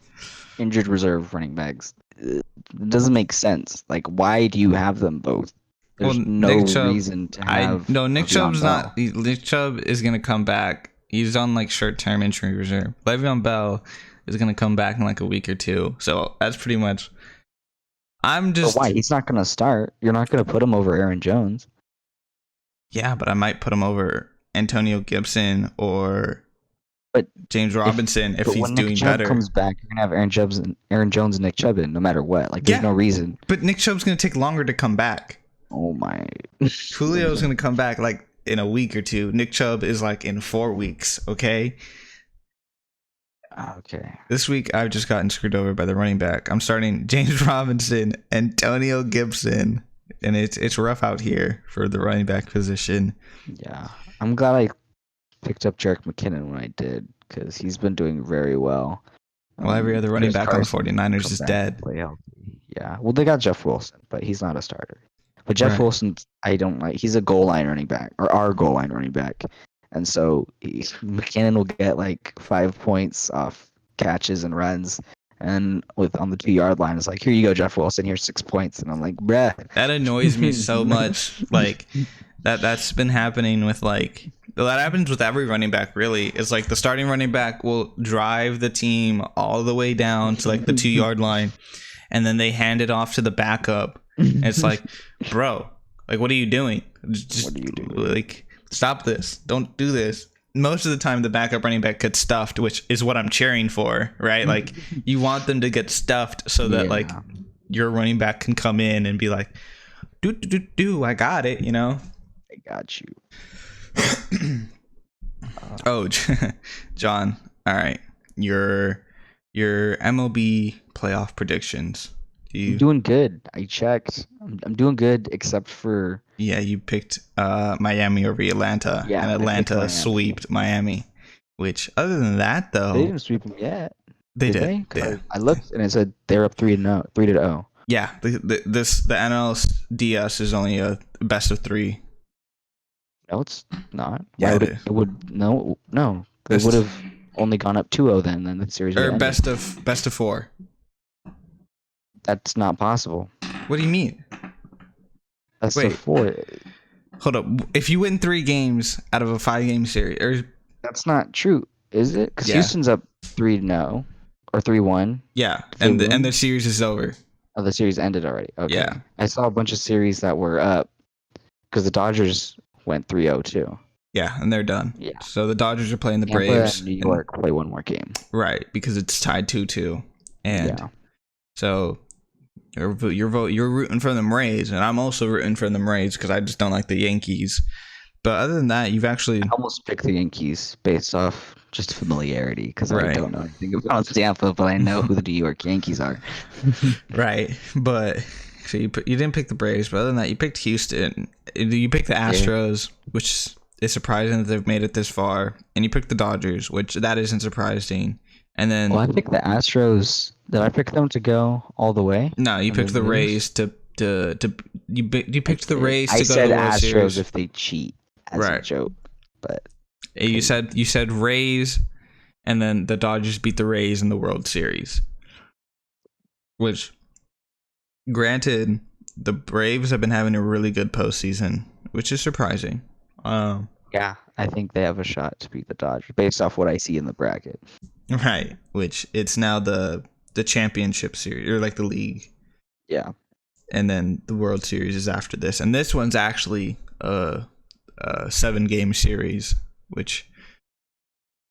injured reserve running backs. It doesn't make sense. Like, why do you have them both? There's no reason to have. Nick Chubb's not. Nick Chubb is gonna come back. He's on like short-term injury reserve. Le'Veon Bell is gonna come back in like a week or 2. So that's pretty much. I'm just. But why? He's not gonna start. You're not gonna put him over Aaron Jones. Yeah, but I might put him over Antonio Gibson or but James Robinson if he's doing better. When Nick Chubb comes back, you're gonna have Aaron Jones and Nick Chubb in no matter what. Like, there's no reason. But Nick Chubb's gonna take longer to come back. Oh my! Julio's gonna come back like in a week or 2. Nick Chubb is like in 4 weeks. Okay. Okay. This week I've just gotten screwed over by the running back. I'm starting James Robinson, Antonio Gibson, and it's rough out here for the running back position. Yeah, I'm glad I picked up Jerick McKinnon when I did, because he's been doing very well. Well, every other running back on the 49ers is dead. Yeah, well, they got Jeff Wilson, but he's not a starter. But Jeff Wilson, I don't like. He's a goal line running back, or our goal line running back. And so McKinnon will get like 5 points off catches and runs. And on the 2-yard line, it's like, here you go, Jeff Wilson, here's 6 points. And I'm like, bruh. That annoys me so much. Like, that's been happening with like, that happens with every running back, really. It's like the starting running back will drive the team all the way down to like the 2-yard line. And then they hand it off to the backup. And it's like, bro, like, what are you doing? What are you doing? Like, stop this. Don't do this. Most of the time, the backup running back gets stuffed, which is what I'm cheering for, right? Like, you want them to get stuffed so that, like, your running back can come in and be like, I got it, you know? I got you. Oh, John, all right. Your MLB playoff predictions. I'm doing good. I checked. I'm doing good, except for... Yeah, you picked Miami over Atlanta, and Atlanta sweeped Miami. Which, other than that, though... They didn't sweep them yet. They did. Yeah. I looked, and it said they're up 3-0. Yeah, the NLDS is only a best of 3. No, it's not. Yeah, it would... No. They would have only gone up 2-0 then the series would or have best of 4. That's not possible. What do you mean? That's the 4. Hold up. If you win 3 games out of a 5-game series, that's not true, is it? Because Houston's up 3-0 or 3-1. Yeah, and the series is over. Oh, the series ended already. Okay. Yeah. I saw a bunch of series that were up because the Dodgers went 3-0 too. Yeah, and they're done. Yeah. So the Dodgers are playing the Tampa Braves. And New York play one more game. Right, because it's tied 2-2, and so. You're rooting for them Rays, and I'm also rooting for them Rays because I just don't like the Yankees. But other than that, you've actually... I almost picked the Yankees based off just familiarity because I don't know anything about Tampa, but I know who the New York Yankees are. Right, but so you didn't pick the Braves, but other than that, you picked Houston. You picked the Astros, which is surprising that they've made it this far, and you picked the Dodgers, which that isn't surprising. And then... Well, I picked the Astros. Did I pick them to go all the way? No, you picked the Rays to you picked the Rays to go to the World Astros Series. If they cheat as a joke, but you said Rays, and then the Dodgers beat the Rays in the World Series. Which, granted, the Braves have been having a really good postseason, which is surprising. Yeah, I think they have a shot to beat the Dodgers based off what I see in the bracket. Right, which it's now the championship series, or like the league. Yeah. And then the World Series is after this. And this one's actually a 7-game series, which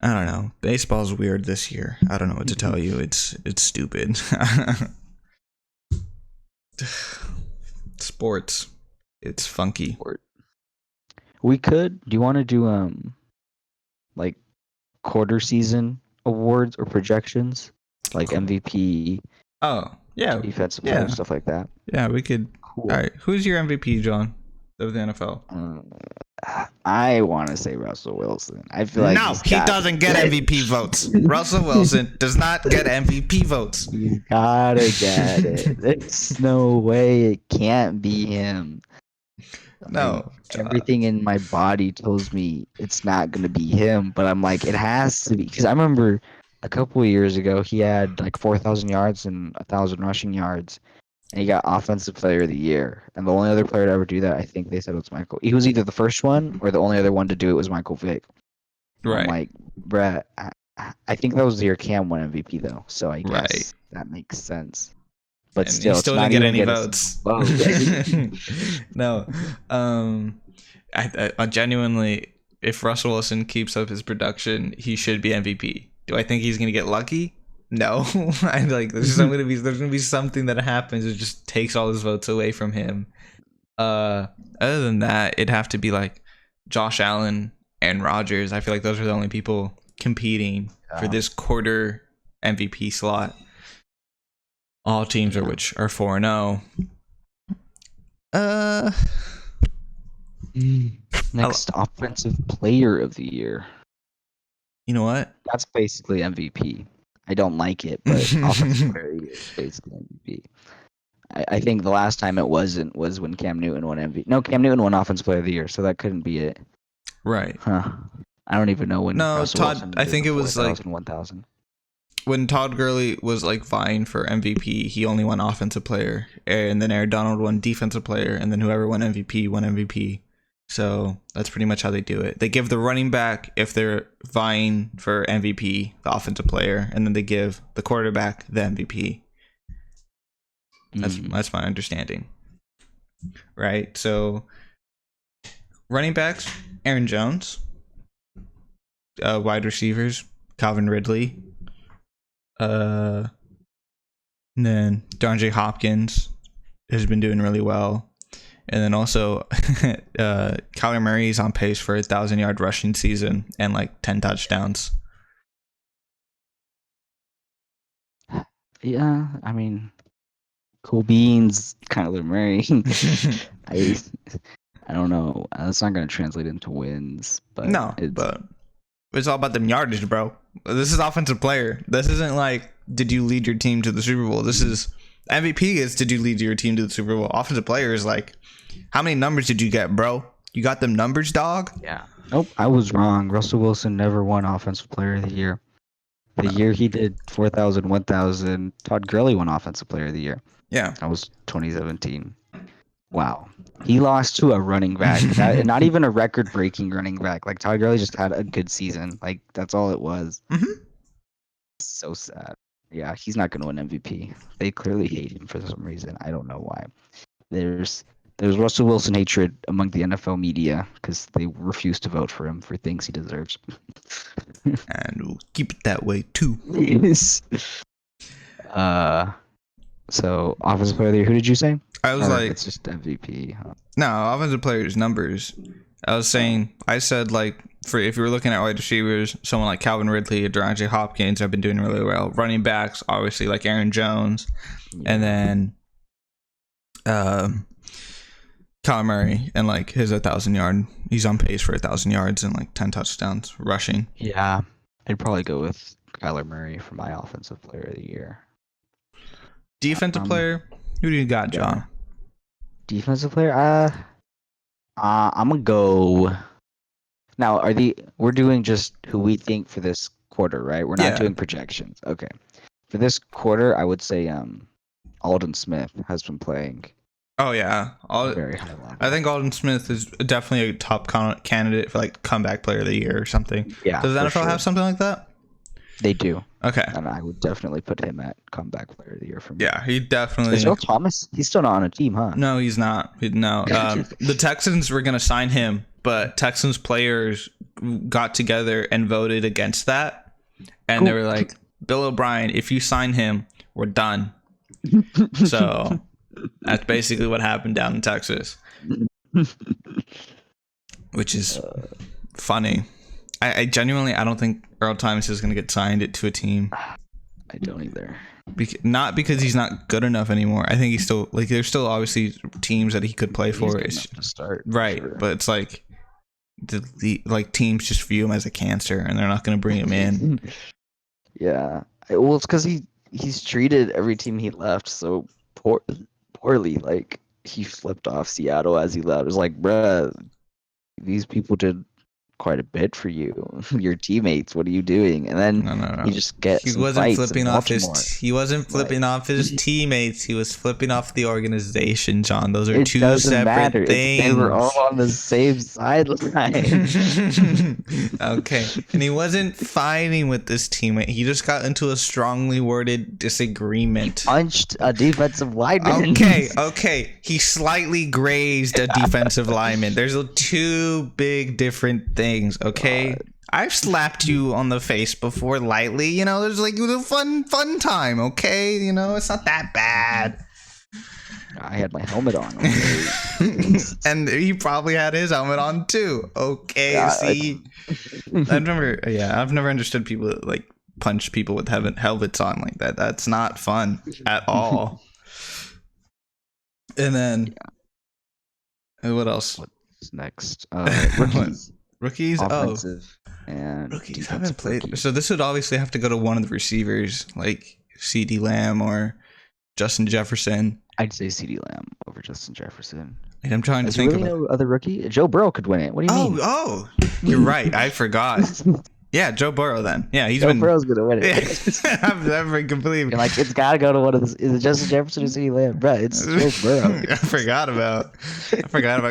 I don't know. Baseball's weird this year. I don't know what to tell you. It's stupid. Sports. It's funky. We could. Do you want to do like quarter season awards or projections, like MVP, Oh, yeah. defensive player, stuff like that? Yeah, we could. Cool. All right. Who's your MVP, John, of the NFL? I want to say Russell Wilson. I feel like he doesn't get MVP votes. Russell Wilson does not get MVP votes. He's gotta get it. There's no way it can't be him. No. Everything in my body tells me it's not gonna be him, but I'm like, it has to be, because I remember a couple of years ago he had like 4,000 yards and 1,000 rushing yards, and he got Offensive Player of the Year. And the only other player to ever do that, I think they said, was Michael. He was either the first one or the only other one to do it was Michael Vick. Right. I'm like, Brett, I think that was the year Cam won MVP though, so I guess that makes sense. But and still, he still didn't get any votes. No. I genuinely, if Russell Wilson keeps up his production, he should be MVP. Do I think he's gonna get lucky? No. I like there's gonna be something that happens that just takes all his votes away from him. Other than that, it'd have to be like Josh Allen and Rodgers. I feel like those are the only people competing for this quarter MVP slot. All teams are 4-0. Next Offensive Player of the Year. You know what? That's basically MVP. I don't like it, but Offensive Player of the Year is basically MVP. I think the last time it wasn't was when Cam Newton won MVP. No, Cam Newton won Offensive Player of the Year, so that couldn't be it. Right. Huh. I don't even know when. No, Russell Todd. Wilson I think it was 4,000, 1,000. When Todd Gurley was like vying for MVP, he only won Offensive Player, and then Aaron Donald won Defensive Player, and then whoever won MVP won MVP. So that's pretty much how they do it. They give the running back, if they're vying for MVP, the Offensive Player, and then they give the quarterback the MVP. That's my understanding. Right? So running backs, Aaron Jones. Wide receivers, Calvin Ridley. And then DeAndre Hopkins has been doing really well. And then also Kyler Murray is on pace for a 1,000-yard rushing season and like 10 touchdowns. Yeah, I mean, cool beans, Kyler Murray. I don't know. That's not going to translate into wins, but no, but it's all about them yardage, bro. This is Offensive Player. This isn't like, did you lead your team to the Super Bowl? This is MVP is, did you lead your team to the Super Bowl? Offensive Player is like, how many numbers did you get, bro? You got them numbers, dog? Yeah. Nope, I was wrong. Russell Wilson never won Offensive Player of the Year. The year he did 4,000, 1,000, Todd Gurley won Offensive Player of the Year. Yeah. That was 2017. Wow. He lost to a running back. Not even a record-breaking running back. Like, Todd Gurley just had a good season. Like, that's all it was. Mm-hmm. So sad. Yeah, he's not going to win MVP. They clearly hate him for some reason. I don't know why. There's Russell Wilson hatred among the NFL media because they refuse to vote for him for things he deserves. And we'll keep it that way, too. Yes. So, Offensive Player of the Year, who did you say? I was like, it's just MVP. Huh? No, Offensive Player's numbers. I said like, for if you were looking at wide receivers, someone like Calvin Ridley or DeAndre Hopkins have been doing really well. Running backs, obviously, like Aaron Jones, and then Kyler Murray, and like his 1,000-yard. He's on pace for 1,000 yards and like 10 touchdowns rushing. Yeah, I'd probably go with Kyler Murray for my Offensive Player of the Year. Defensive player, who do you got, John? Defensive player, I'm gonna go. Now, we're doing just who we think for this quarter, right? We're not doing projections. Okay. For this quarter, I would say Alden Smith has been playing Oh yeah, Very high level. I think Alden Smith is definitely a top candidate for like comeback player of the year or something. Yeah, Does the NFL sure. have something like that? They do. Okay. And I would definitely put him at comeback player of the year for me. Yeah, he definitely. Is Earl Thomas? He's still not on a team, huh? No, he's not. No, the Texans were gonna sign him, but Texans players got together and voted against that, and they were like, "Bill O'Brien, if you sign him, we're done." So that's basically what happened down in Texas, which is funny. I genuinely, I don't think Earl Thomas is gonna get signed to a team. I don't either. Not because he's not good enough anymore. I think he's still like there's still obviously teams that he could play for. It's to start, right, sure. But it's like the like teams just view him as a cancer, and they're not going to bring him in. Yeah, well, it's because he's treated every team he left so poorly. Like he flipped off Seattle as he left. It was like, bruh, these people did quite a bit for you, your teammates. What are you doing? And then No. you just get he some wasn't fights flipping in off Baltimore. he wasn't flipping off his teammates. He was flipping off the organization, John. Those are It two doesn't separate matter. things. They were all on the same sideline. Okay, and he wasn't fighting with this teammate. He just got into a strongly worded disagreement. He punched a defensive lineman. Okay. He slightly grazed a defensive lineman. There's two big different things. Okay. I've slapped you on the face before lightly. You know, there's like it was a fun time. Okay. You know, it's not that bad. I had my helmet on. And he probably had his helmet on too. Okay. Yeah, See, I've never understood people that like punch people with helmets on like that. That's not fun at all. And then what else? What's next? Rookies. Rookies? Offensive and rookies haven't played. Rookies. So this would obviously have to go to one of the receivers, like CeeDee Lamb or Justin Jefferson. I'd say CeeDee Lamb over Justin Jefferson. And I'm trying to think of no other rookie. Joe Burrow could win it. What do you mean? Oh, you're right. I forgot. Yeah, Joe Burrow then. Yeah, Joe Burrow's gonna win it. Yeah. I've never completely. You're like, it's gotta go to one of the. Is it Justin Jefferson or CeeDee Lamb? Bro, it's Joe Burrow. I forgot about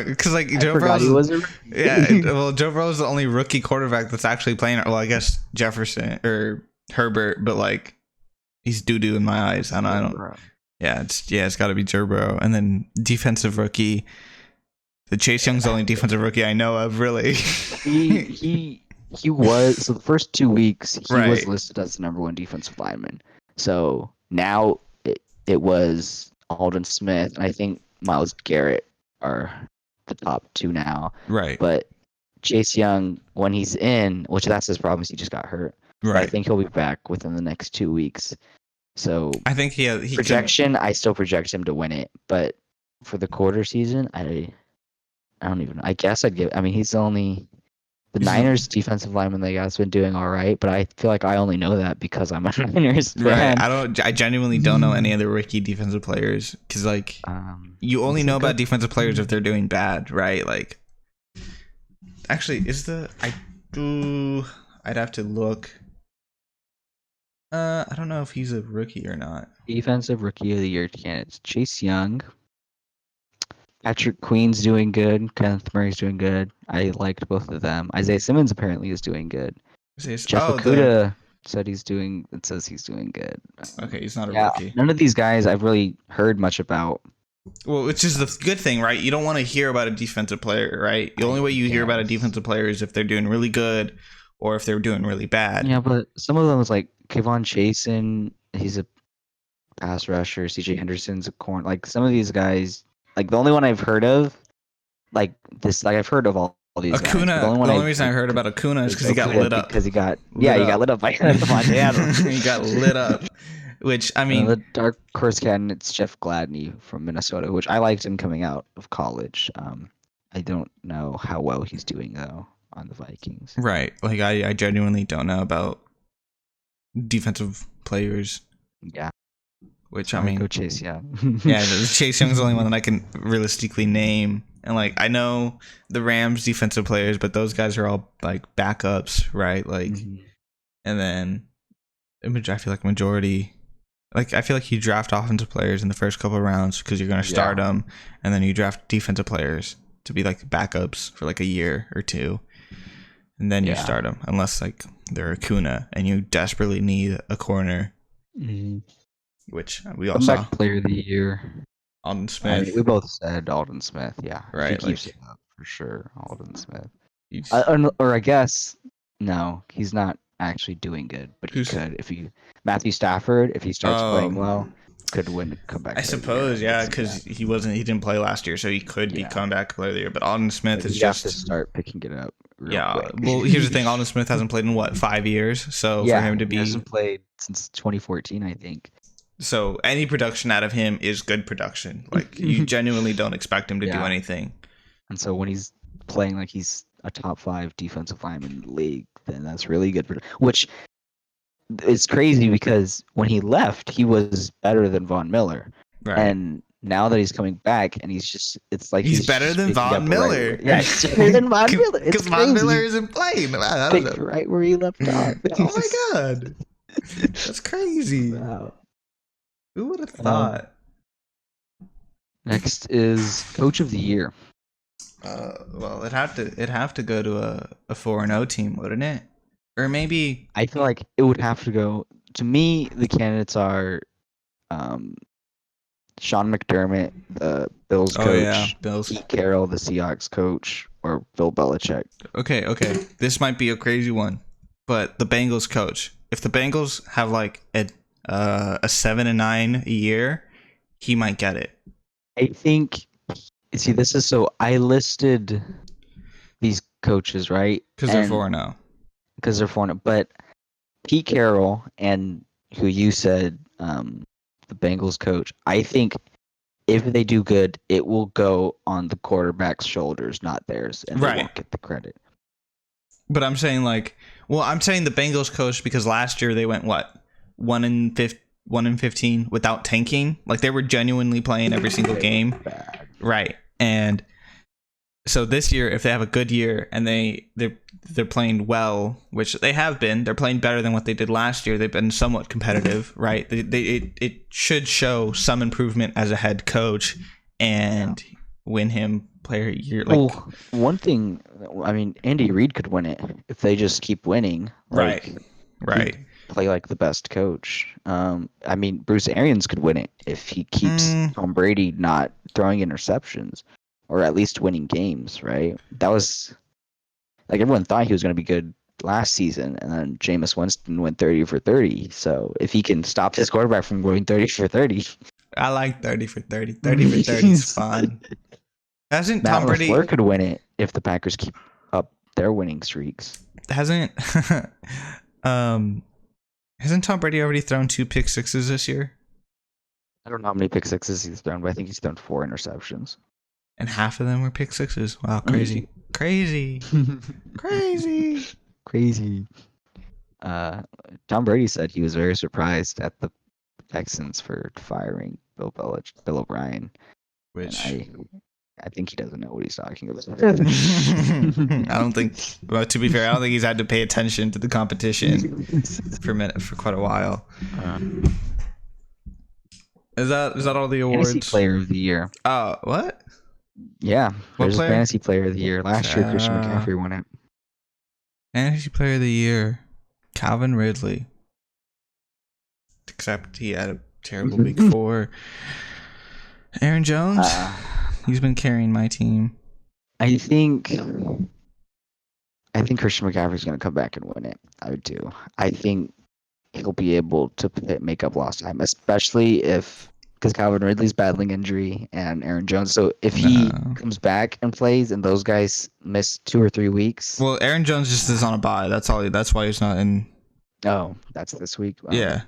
because like Joe Burrow was a rookie. Well, Joe Burrow's the only rookie quarterback that's actually playing. Well, I guess Jefferson or Herbert, but like he's doo-doo in my eyes. I don't. Yeah, it's got to be Joe Burrow, and then defensive rookie. The Chase Young's the only defensive rookie I know of, really. He was, so the first 2 weeks he was listed as the number one defensive lineman. So now it was Alden Smith and I think Myles Garrett are the top two now. Right. But Chase Young, when he's in, which that's his problem, is he just got hurt. Right. But I think he'll be back within the next 2 weeks. So I think he projection, I still project him to win it. But for the quarter season, I don't even. I guess I'd give. I mean, he's only the Niners defensive lineman they got's been doing all right, but I feel like I only know that because I'm a Niners fan. Right. I genuinely don't know any other rookie defensive players because like you only know about defensive players if they're doing bad, right? Like, actually, I'd have to look. I don't know if he's a rookie or not. Defensive rookie of the year candidates: Chase Young. Patrick Queen's doing good. Kenneth Murray's doing good. I liked both of them. Isaiah Simmons apparently is doing good. Jeff Okudah said he's doing. It says he's doing good. Okay, he's not a rookie. None of these guys I've really heard much about. Well, which is the good thing, right? You don't want to hear about a defensive player, right? The only way you hear about a defensive player is if they're doing really good or if they're doing really bad. Yeah, but some of them is like Kevon Chasen. He's a pass rusher. CJ Henderson's a corner. Like some of these guys. Like the only one I've heard of, like this, like I've heard of all these. Acuna. Guys, the only reason I heard about Acuna is because he got lit up. Because he got lit up by Devontae Adams. He got lit up. Which I mean, the dark horse candidate's Jeff Gladney from Minnesota, which I liked him coming out of college. I don't know how well he's doing though on the Vikings. Right. Like I genuinely don't know about defensive players. Yeah. Which I mean, go Chase Young. Yeah, Chase Young's the only one that I can realistically name. And like I know the Rams defensive players, but those guys are all like backups, right? Like, and then I feel like majority like I feel like you draft offensive players in the first couple of rounds because you're going to start them, and then you draft defensive players to be like backups for like a year or two, and then you start them unless like they're Acuna and you desperately need a corner, which we all saw. Player of the year, Alden Smith. I mean, we both said Alden Smith. Yeah, right. If he keeps it up for sure, Alden Smith. Or I guess no, he's not actually doing good, but he could if he Matthew Stafford, if he starts playing well, could win comeback. I suppose, because he didn't play last year, so he could be comeback player of the year. But Alden Smith is just have to start picking it up. Quick. Well, here's the thing: Alden Smith hasn't played in 5 years, so for him to be he hasn't played since 2014, I think. So any production out of him is good production. Like you genuinely don't expect him to do anything. And so when he's playing like he's a top 5 defensive lineman in the league, then that's really good. Which is crazy because when he left, he was better than Von Miller. Right. And now that he's coming back, and it's like he's better than Von Miller. He's better than Von Miller. Because Von Miller isn't playing. Wow, right where he left off. Oh my god, that's crazy. Wow. Who would have thought? Next is Coach of the Year. Well, it'd have to go to a 4-0 team, wouldn't it? Or maybe I feel like it would have to go. To me, the candidates are Sean McDermott, the Bills coach, Pete Carroll, the Seahawks coach, or Bill Belichick. Okay. This might be a crazy one, but the Bengals coach. If the Bengals have like a 7-9 a year, he might get it. I think. See, this is so. I listed these coaches, right? Because they're 4-0. Because they're 4-0. But Pete Carroll and who you said, the Bengals coach, I think if they do good, it will go on the quarterback's shoulders, not theirs, and they won't get the credit. But I'm saying I'm saying the Bengals coach because last year they went 1-15 without tanking. Like they were genuinely playing every single game. Right. And so this year, if they have a good year and they're playing well, which they have been, they're playing better than what they did last year. They've been somewhat competitive, right? It should show some improvement as a head coach and win him player of the year. Like, one thing, I mean, Andy Reid could win it if they just keep winning. Right. Play like the best coach. I mean, Bruce Arians could win it if he keeps Tom Brady not throwing interceptions, or at least winning games. Right? That was like everyone thought he was going to be good last season, and then Jameis Winston went 30 for 30. So if he can stop his quarterback from going 30 for 30, I like 30 for 30. 30 for 30 is fun. Hasn't Tom Brady? LaFleur could win it if the Packers keep up their winning streaks. Hasn't Tom Brady already thrown 2 pick sixes this year? I don't know how many pick sixes he's thrown, but I think he's thrown 4 interceptions. And half of them were pick sixes. Wow, crazy. Crazy. Tom Brady said he was very surprised at the Texans for firing Bill O'Brien. Which I think he doesn't know what he's talking about. I don't think. Well, to be fair, I don't think he's had to pay attention to the competition for quite a while. Is that all the awards? Fantasy Player of the Year. What? Yeah, there's a Fantasy Player of the Year. Last year, Christian McCaffrey won it. Fantasy Player of the Year, Calvin Ridley. Except he had a terrible week 4. Aaron Jones. He's been carrying my team. I think Christian McCaffrey's going to come back and win it. I would do. I think he'll be able to make up lost time, especially because Calvin Ridley's battling injury and Aaron Jones. So if he comes back and plays and those guys miss 2 or 3 weeks. Well, Aaron Jones just is on a bye. That's all. That's why he's not in. Oh, that's this week? Yeah.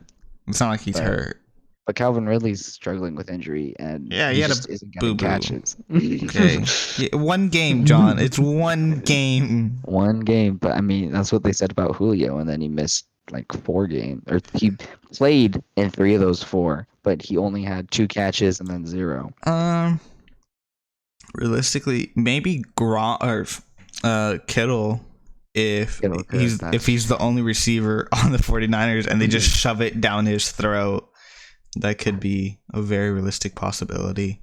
It's not like he's hurt. But Calvin Ridley's struggling with injury, and he had isn't getting catches. Okay, one game, John. It's one game. One game, but I mean that's what they said about Julio, and then he missed like 4 games, or he played in 3 of those 4, but he only had 2 catches and then 0. Realistically, maybe Kittle. If he's the only receiver on the 49ers and they just shove it down his throat, that could be a very realistic possibility.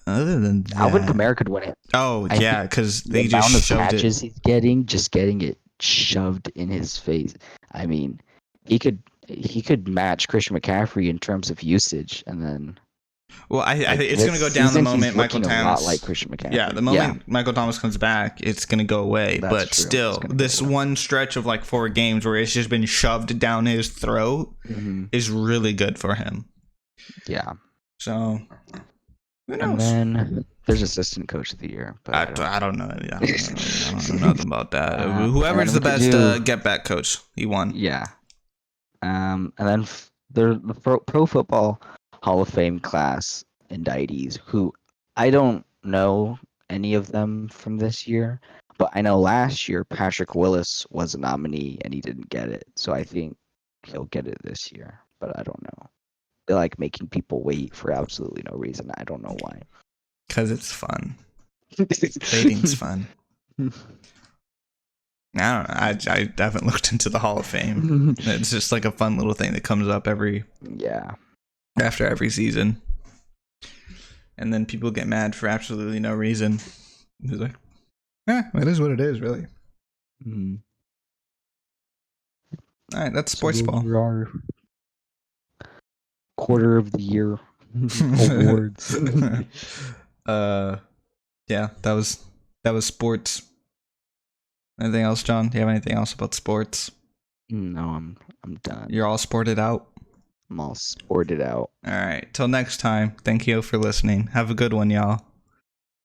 Other than that, Alvin Kamara could win it. Oh, yeah, because they the amount just of shoved catches it. he's getting, just getting it shoved in his face. I mean, he could match Christian McCaffrey in terms of usage, and then. Well, I Like, think it's going to go this down the season, moment he's Michael looking Thomas. a lot like Christian McCaffrey. Yeah, the moment Michael Thomas comes back, it's going to go away. That's but true. still, this one stretch of like 4 games where it's just been shoved down his throat is really good for him. Yeah. So, who knows? And then there's assistant coach of the year. But I don't know. I don't know nothing about that. Whoever's the best get back coach, he won. Yeah. And then the Pro Football Hall of Fame class inductees, who I don't know any of them from this year, but I know last year Patrick Willis was a nominee and he didn't get it. So I think he'll get it this year, but I don't know. They like making people wait for absolutely no reason. I don't know why. Because it's fun. Dating's fun. I don't know. I haven't looked into the Hall of Fame. It's just like a fun little thing that comes up after every season. And then people get mad for absolutely no reason. It's like, it is what it is, really. Mm-hmm. All right, that's sports ball. Our quarter of the year awards. Yeah, that was sports. Anything else, John? Do you have anything else about sports? No, I'm done. You're all sported out? I'm all sported out. All right. Till next time. Thank you for listening. Have a good one, y'all.